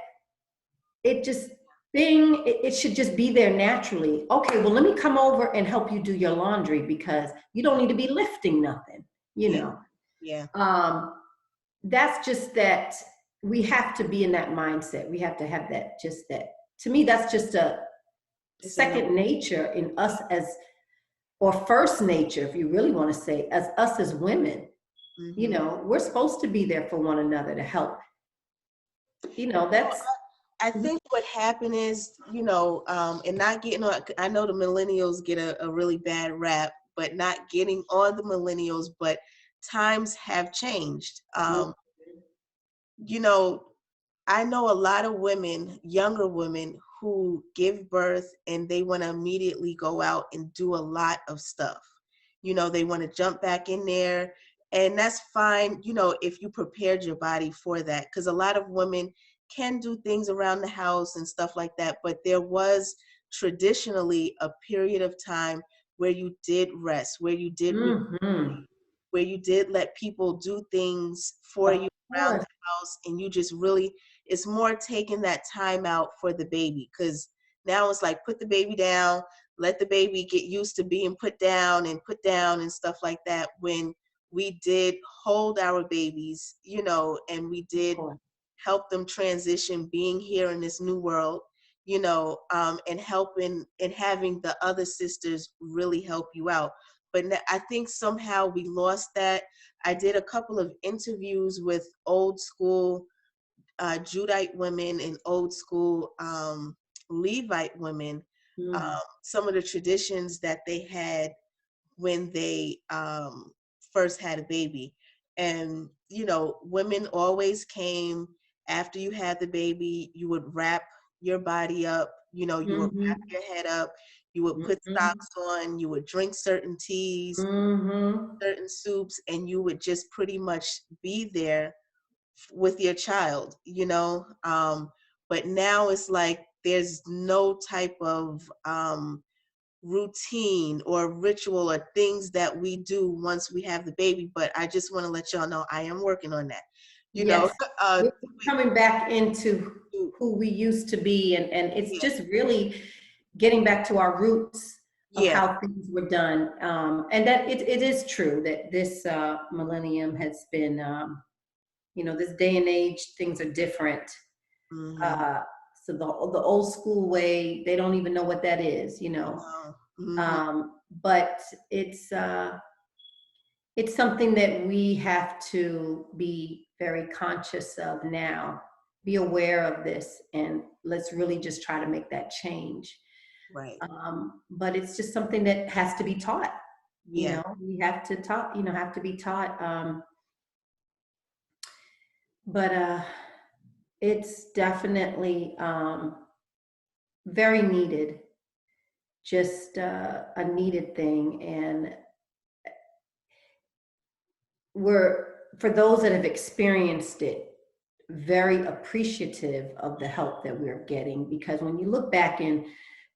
it just it should just be there naturally. Okay, well, let me come over and help you do your laundry because you don't need to be lifting nothing, you Yeah. know. Yeah. That's just that we have to be in that mindset. We have to have that, just that. To me, that's just a It's in the. second nature in us as, or first nature, if you really want to say, as us as women. You Mm-hmm. know, we're supposed to be there for one another to help. You know, that's. I think what happened is, you know, and not getting on, I know the millennials get a really bad rap, but not getting on the millennials, but times have changed. You know, I know a lot of women, younger women, who give birth and they want to immediately go out and do a lot of stuff. You know, they want to jump back in there, and that's fine, you know, if you prepared your body for that. Because a lot of women can do things around the house and stuff like that, but there was traditionally a period of time where you did rest, where you did Mm-hmm. where you did let people do things for Of you around course. the house, and you just really, it's more taking that time out for the baby, because now it's like put the baby down, let the baby get used to being put down and stuff like that, when we did hold our babies, you know, and we did help them transition being here in this new world, you know, and helping and having the other sisters really help you out. But I think somehow we lost that. I did a couple of interviews with old school Judite women and old school Levite women, some of the traditions that they had when they first had a baby. And, you know, women always came after you had the baby, you would wrap your body up, you know, you would wrap your head up, you would put socks on, you would drink certain teas, certain soups, and you would just pretty much be there with your child, you know. But now it's like there's no type of routine or ritual or things that we do once we have the baby. But I just want to let y'all know I am working on that. You know, we're coming back into who we used to be, and it's just really getting back to our roots of how things were done. And that it is true that this millennium has been, you know, this day and age, things are different. So the old school way, they don't even know what that is, you know. But it's something that we have to be very conscious of now, be aware of this, and let's really just try to make that change. Right. But it's just something that has to be taught. You know, we have to taught, you know, have to be taught. But it's definitely very needed, just a needed thing. And for those that have experienced it, very appreciative of the help that we're getting, because when you look back in,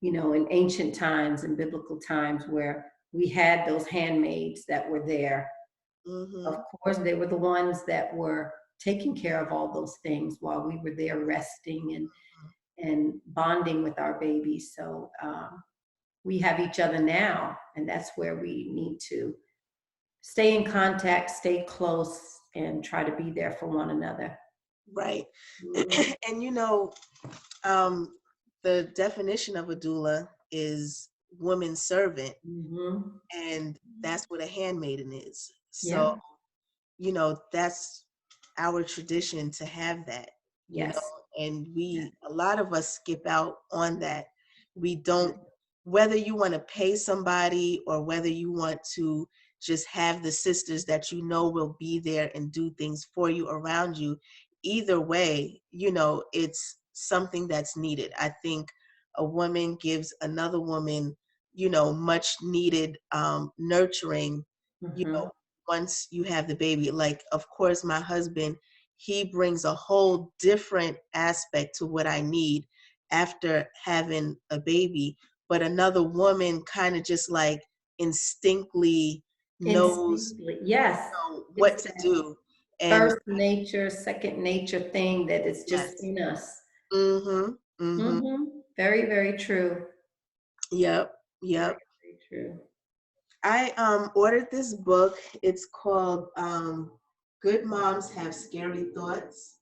you know, in ancient times and biblical times where we had those handmaids that were there, of course, they were the ones that were taking care of all those things while we were there resting and bonding with our babies. So we have each other now, and that's where we need to stay in contact, stay close, and try to be there for one another. Right. And you know, the definition of a doula is woman servant, and that's what a handmaiden is. So, you know, that's our tradition to have that, you know, and a lot of us skip out on that. We don't, whether you want to pay somebody or whether you want to just have the sisters that you know will be there and do things for you, around you, either way, you know, it's something that's needed. I think a woman gives another woman, you know, much needed nurturing, you know, once you have the baby. Like, of course, my husband, he brings a whole different aspect to what I need after having a baby. But another woman kind of just like instinctively knows what to do. And first nature, second nature thing that is just in us. Very, very true. Yep. Very, very true. I ordered this book. It's called Good Moms Have Scary Thoughts.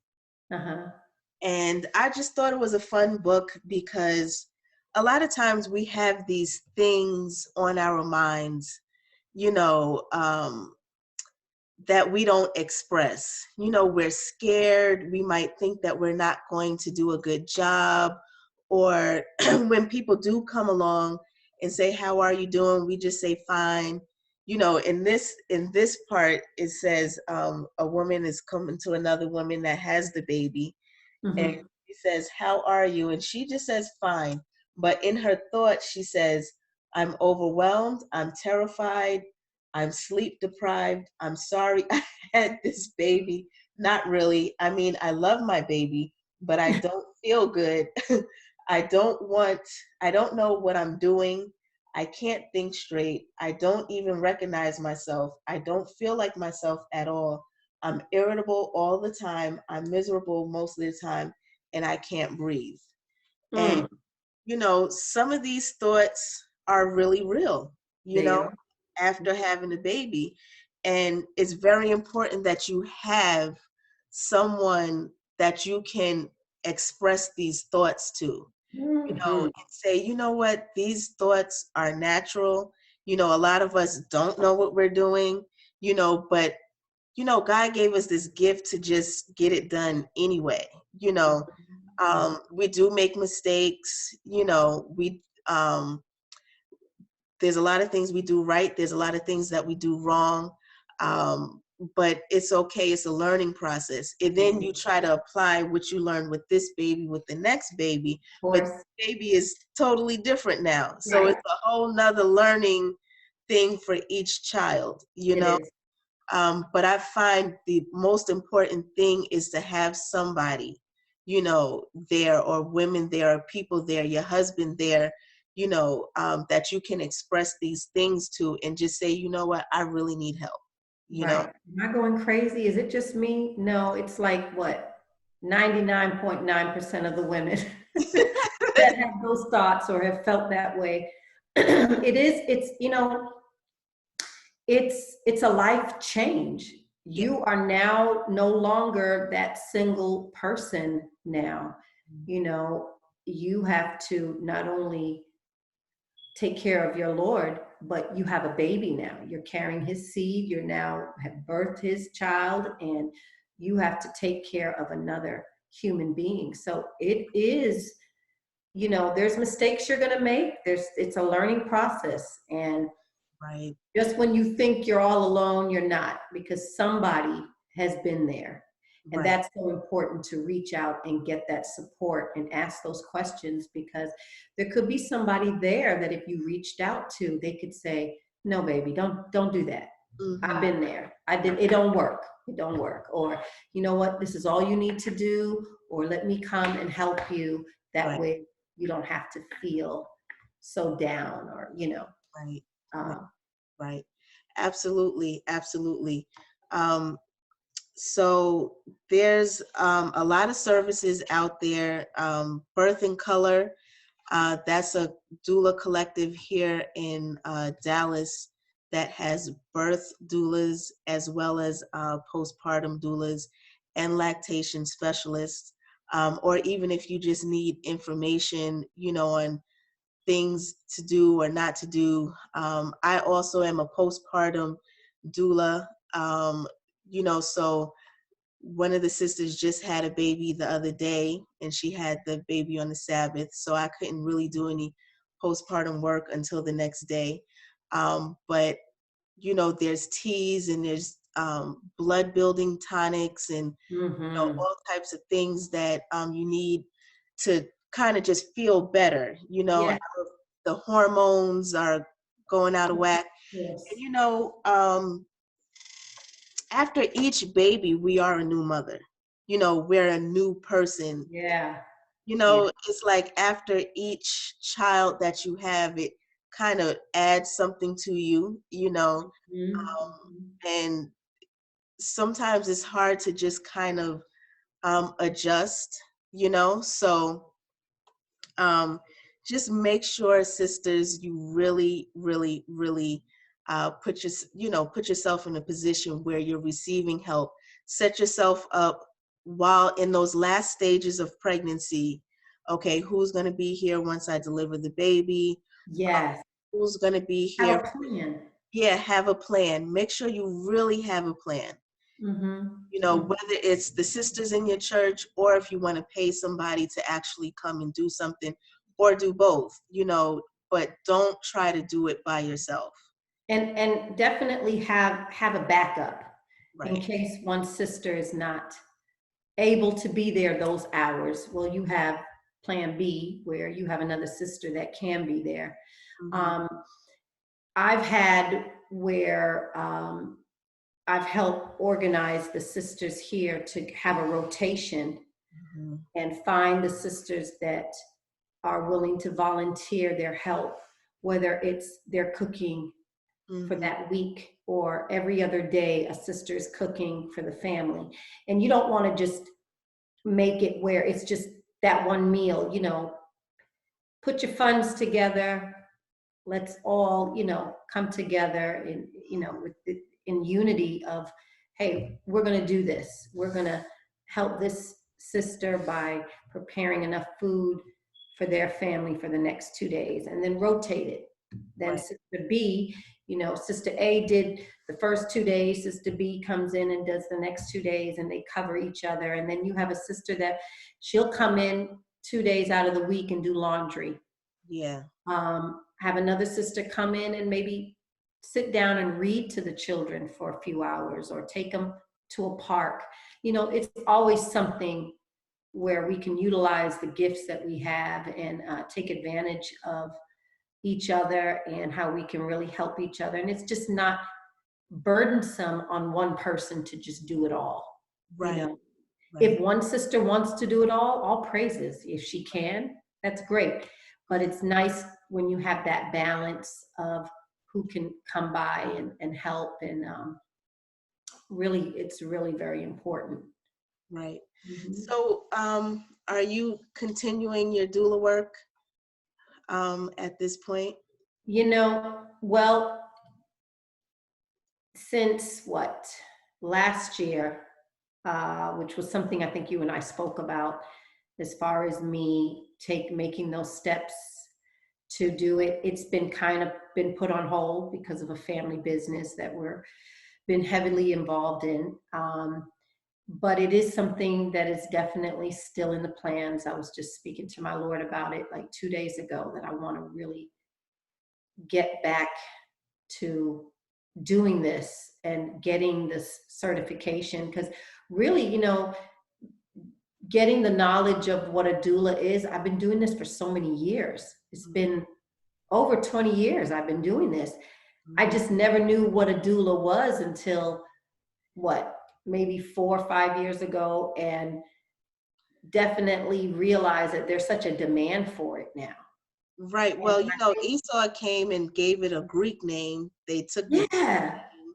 And I just thought it was a fun book because a lot of times we have these things on our minds, you know, that we don't express. You know, we're scared. We might think that we're not going to do a good job. Or when people do come along and say, "How are you doing?" we just say, "Fine." You know, in this part, it says a woman is coming to another woman that has the baby, and she says, "How are you?" And she just says, "Fine." But in her thoughts, she says, "I'm overwhelmed. I'm terrified. I'm sleep deprived. I'm sorry I had this baby." Not really. I mean, I love my baby, but I don't feel good. I don't know what I'm doing. I can't think straight. I don't even recognize myself. I don't feel like myself at all. I'm irritable all the time. I'm miserable most of the time, and I can't breathe. And, you know, some of these thoughts are really real, you They know, are. after having a baby. And it's very important that you have someone that you can express these thoughts to, Mhm. and say, you know what, these thoughts are natural. A lot of us don't know what we're doing, but God gave us this gift to just get it done anyway. We do make mistakes. We There's a lot of things we do right. There's a lot of things that we do wrong. Um, but it's okay. It's a learning process. And then you try to apply what you learned with this baby with the next baby, Of but course. the baby is totally different now. So Right. it's a whole nother learning thing for each child, It is. but I find the most important thing is to have somebody, there, or women there, or people there, your husband there, that you can express these things to and just say, you know what, I really need help, you know? Right. Am I going crazy? Is it just me? No, it's like what? 99.9% of the women that have those thoughts or have felt that way. It's a life change. Yeah. You are now no longer that single person now. You know, you have to not only take care of your Lord, but you have a baby now. You're carrying his seed. You're now have birthed his child, and you have to take care of another human being. So it is, there's mistakes you're going to make. It's a learning process. And Right. just when you think you're all alone, you're not, because somebody has been there. And Right. that's so important, to reach out and get that support and ask those questions, because there could be somebody there that if you reached out to, they could say, no, baby, don't do that. I've Hmm. been there. It don't work. It don't work. Or, you know what, this is all you need to do, or let me come and help you. That Right. way you don't have to feel so down, or, Right. Right. um, Right. Absolutely. Absolutely. Um, So there's a lot of services out there. Birth in Color, that's a doula collective here in Dallas that has birth doulas as well as postpartum doulas and lactation specialists. Or even if you just need information, on things to do or not to do. I also am a postpartum doula. So one of the sisters just had a baby the other day, and she had the baby on the Sabbath, so I couldn't really do any postpartum work until the next day. But there's teas, and there's blood building tonics, and mhm. all types of things that you need to kind of just feel better. Yeah. The hormones are going out of whack, and Yes. after each baby, we are a new mother. We're a new person. Yeah. Yeah. It's like after each child that you have, it kind of adds something to you, Mhm. Mhm. and sometimes it's hard to just kind of adjust, so um, just make sure, sisters, you really, really, really put yourself in a position where you're receiving help. Set yourself up while in those last stages of pregnancy. Okay, who's going to be here once I deliver the baby? Yes. Who's going to be Have here? a plan. Yeah, have a plan. Make sure you really have a plan. Mhm. Whether it's the sisters in your church, or if you want to pay somebody to actually come and do something, or do both, but don't try to do it by yourself. And definitely have a backup in Right. case one sister is not able to be there those hours. Well, you have plan B, where you have another sister that can be there. Hmm. Um, I've had where I've helped organize the sisters here to have a rotation Hmm. and find the sisters that are willing to volunteer their help, whether it's their cooking for Hmm. that week, or every other day a sister is cooking for the family. And you don't want to just make it where it's just that one meal. Put your funds together, let's all, come together in unity of, hey, we're going to do this. We're going to help this sister by preparing enough food for their family for the next 2 days, and then rotate it. Then Right. Sister B, Sister A did the first 2 days, Sister B comes in and does the next 2 days, and they cover each other. And then you have a sister that she'll come in 2 days out of the week and do laundry. Yeah. Have another sister come in and maybe sit down and read to the children for a few hours, or take them to a park. It's always something where we can utilize the gifts that we have and take advantage of each other, and how we can really help each other. And it's just not burdensome on one person to just do it all. Right. If Right. one sister wants to do it all praises. If she can, that's great. But it's nice when you have that balance of who can come by and help. And really, it's really very important. Right. Mhm. So, are you continuing your doula work at this point? Well, since last year, which was something I think you and I spoke about, as far as me making those steps to do it. It's been put on hold because of a family business that we're been heavily involved in. But it is something that is definitely still in the plans. I was just speaking to my Lord about it like 2 days ago, that I want to really get back to doing this and getting this certification. Because really, getting the knowledge of what a doula is, I've been doing this for so many years. It's been over 20 years I've been doing this. I Mhm. just never knew what a doula was until maybe 4 or 5 years ago, and definitely realized that there's such a demand for it now. Right. And Well, I think, Esau came and gave it a Greek name. They took the yeah, name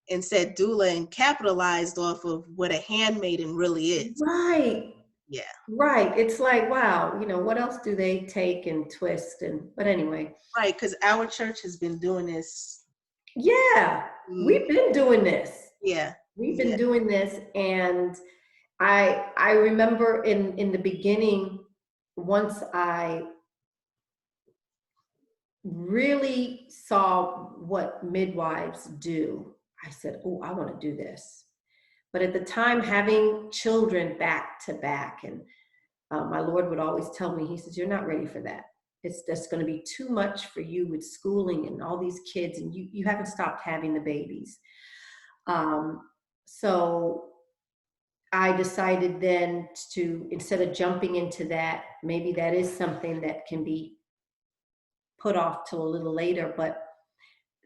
and said doula and capitalized off of what a handmaiden really is. right, Yeah. right. It's like, wow, what else do they take and twist? But anyway, Right. Because our church has been doing this. yeah, Mm, we've been doing this. yeah. We've been Yeah. doing this, and I remember in the beginning, once I really saw what midwives do, I said, oh, I want to do this. But at the time, having children back to back, and my Lord would always tell me, he says, you're not ready for that. It's just going to be too much for you with schooling and all these kids, and you haven't stopped having the babies. So I decided then to, instead of jumping into that, maybe that is something that can be put off till a little later. But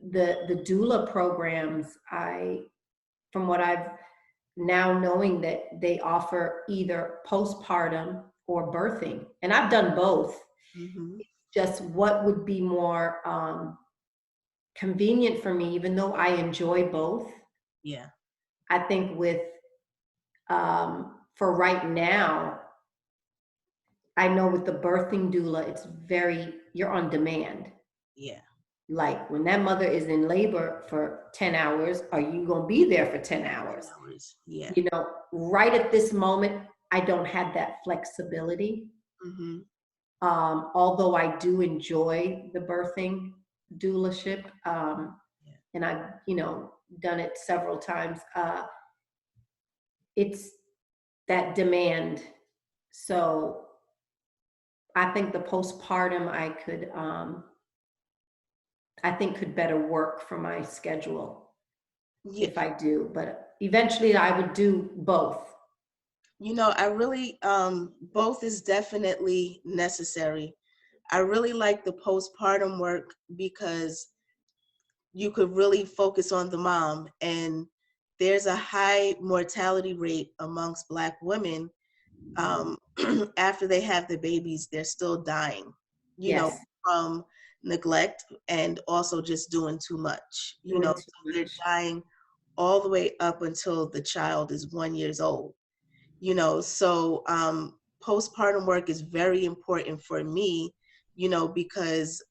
the doula programs, from what I've now knowing, that they offer either postpartum or birthing, and I've done both. Hmm. Just what would be more convenient for me, even though I enjoy both. Yeah. I think for right now, I know with the birthing doula, you're on demand. Yeah. Like when that mother is in labor for 10 hours, are you going to be there for 10 10 hours? hours. Yeah. Right at this moment, I don't have that flexibility. Hmm. Although I do enjoy the birthing doulaship, Yeah. and I've, done it several times. It's that demand. So I think the postpartum I think could better work for my schedule Yeah. if I do, but eventually I would do both. I really, both is definitely necessary. I really like the postpartum work because you could really focus on the mom, and there's a high mortality rate amongst Black women. um, After they have the babies, they're still dying, Yes, from neglect and also just doing too much. doing So too they're much. dying all the way up until the child is 1 year old. So postpartum work is very important for me, because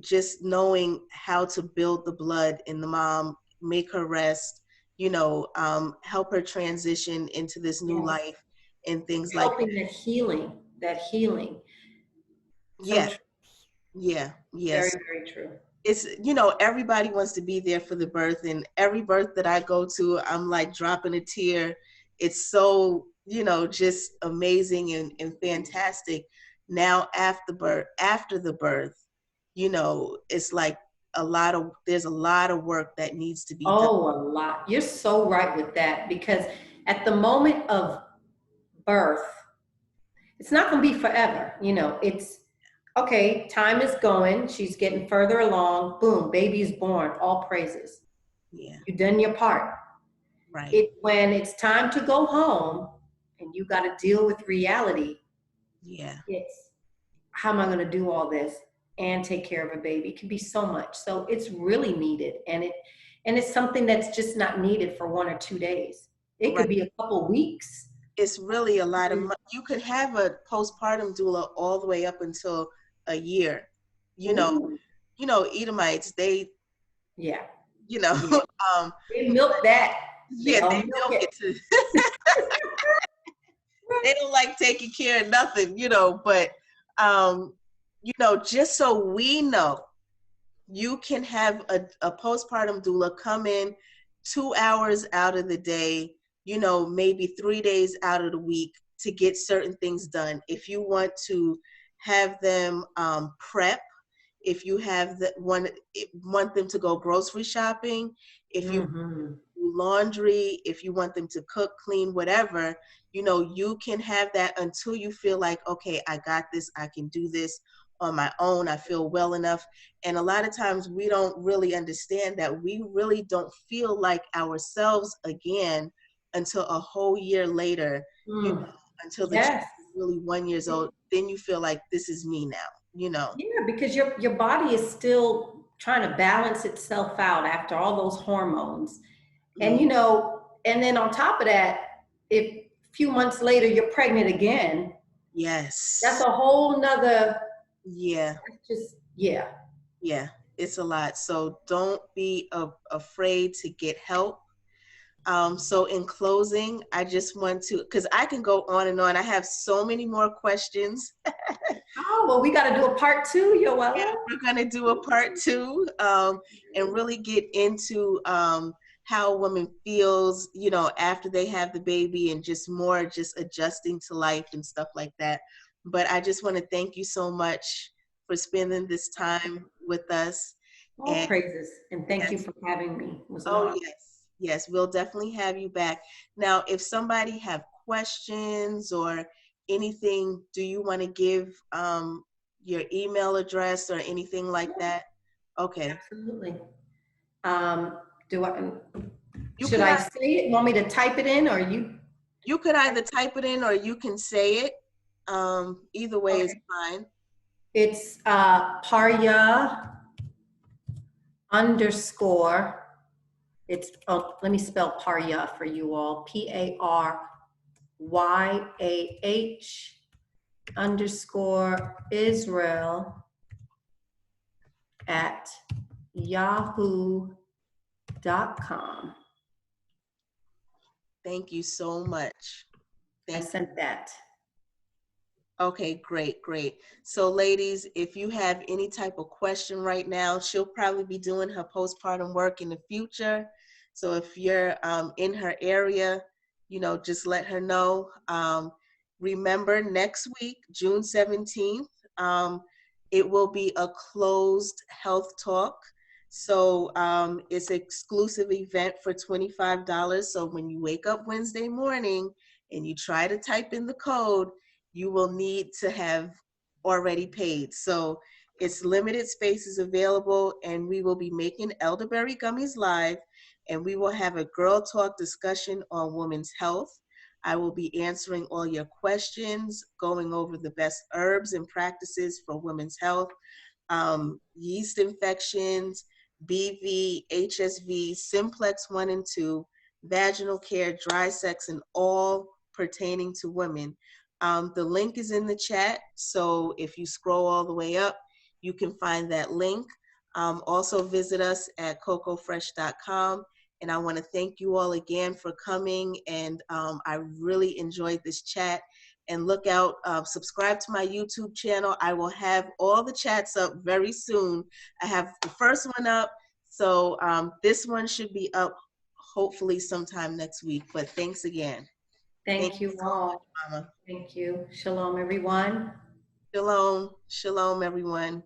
just knowing how to build the blood in the mom, make her rest, help her transition into this new Yes. life and things like Helping that healing. So yeah, true. yeah, Very, yes. very true. It's, everybody wants to be there for the birth, and every birth that I go to, I'm like dropping a tear. It's so, just amazing and fantastic. Now after the birth, it's like there's a lot of work that needs to be done. Oh, a lot. You're so right with that, because at the moment of birth, it's not going to be forever. It's okay. Time is going. She's getting further along. Boom, baby is born. All praises. Yeah, You've done your part. right. When it's time to go home and you got to deal with reality, Yeah. it's how am I going to do all this and take care of a baby? It can be so much. So it's really needed. And it's something that's just not needed for 1 or 2 days. It Right. could be a couple weeks. It's really a lot of money. You could have a postpartum doula all the way up until a year. You know, Ooh, Edomites, they, yeah. you know, Yeah. um, They milk that. yeah, They'll they milk don't it. get to, they don't like taking care of nothing, but, just so we know, you can have a postpartum doula come in 2 hours out of the day, maybe 3 days out of the week to get certain things done. If you want to have them prep, if you want them to go grocery shopping, if you Mm-hmm. do laundry, if you want them to cook, clean, whatever, you can have that until you feel like, okay, I got this, I can do this on my own, I feel well enough. And a lot of times we don't really understand that we really don't feel like ourselves again until a whole year later, Mm. until the child Yes. is really 1 year old, then you feel like this is me now. Yeah, because your body is still trying to balance itself out after all those hormones. And Mm, and then on top of that, if a few months later you're pregnant again, that's yes. a whole nother, Yeah. just, yeah. Yeah, it's a lot. So don't be afraid to get help. So in closing, I just want to, because I can go on and on. I have so many more questions. Oh, well, we got to do a part two, Yeah, Yoella. we're going to do a part two, and really get into how a woman feels, after they have the baby, and just adjusting to life and stuff like that. But I just want to thank you so much for spending this time with us. All And praises. And thank you yes, for having me. It was an oh honor. yes, we'll definitely have you back. Now, if somebody have questions or anything, do you want to give your email address or anything like that? Okay. Absolutely. Um, do I, You should could I ei- say it? Want me to type it in or you? you could either type it in or you can say it. Either way is Okay. fine. It's Parya underscore. It's, oh, let me spell Parya for you all. PARYAH underscore Israel at yahoo.com. Thank you so much. I Thank you. sent that. Okay, great. So ladies, if you have any type of question right now, she'll probably be doing her postpartum work in the future. So if you're in her area, just let her know. Remember, next week, June 17th, it will be a closed health talk. So it's an exclusive event for $25. So when you wake up Wednesday morning and you try to type in the code, you will need to have already paid. So it's limited spaces available, and we will be making elderberry gummies live, and we will have a girl talk discussion on women's health. I will be answering all your questions, going over the best herbs and practices for women's health, yeast infections, BV, HSV, simplex 1 and 2, vaginal care, dry sex, and all pertaining to women. The link is in the chat, so if you scroll all the way up, you can find that link. Also visit us at cocofresh.com. And I want to thank you all again for coming. And I really enjoyed this chat. And look out, subscribe to my YouTube channel. I will have all the chats up very soon. I have the first one up. So this one should be up hopefully sometime next week. But thanks again. Thank you so all. much, Mama. Thank you. Shalom, everyone. Shalom. Shalom, everyone.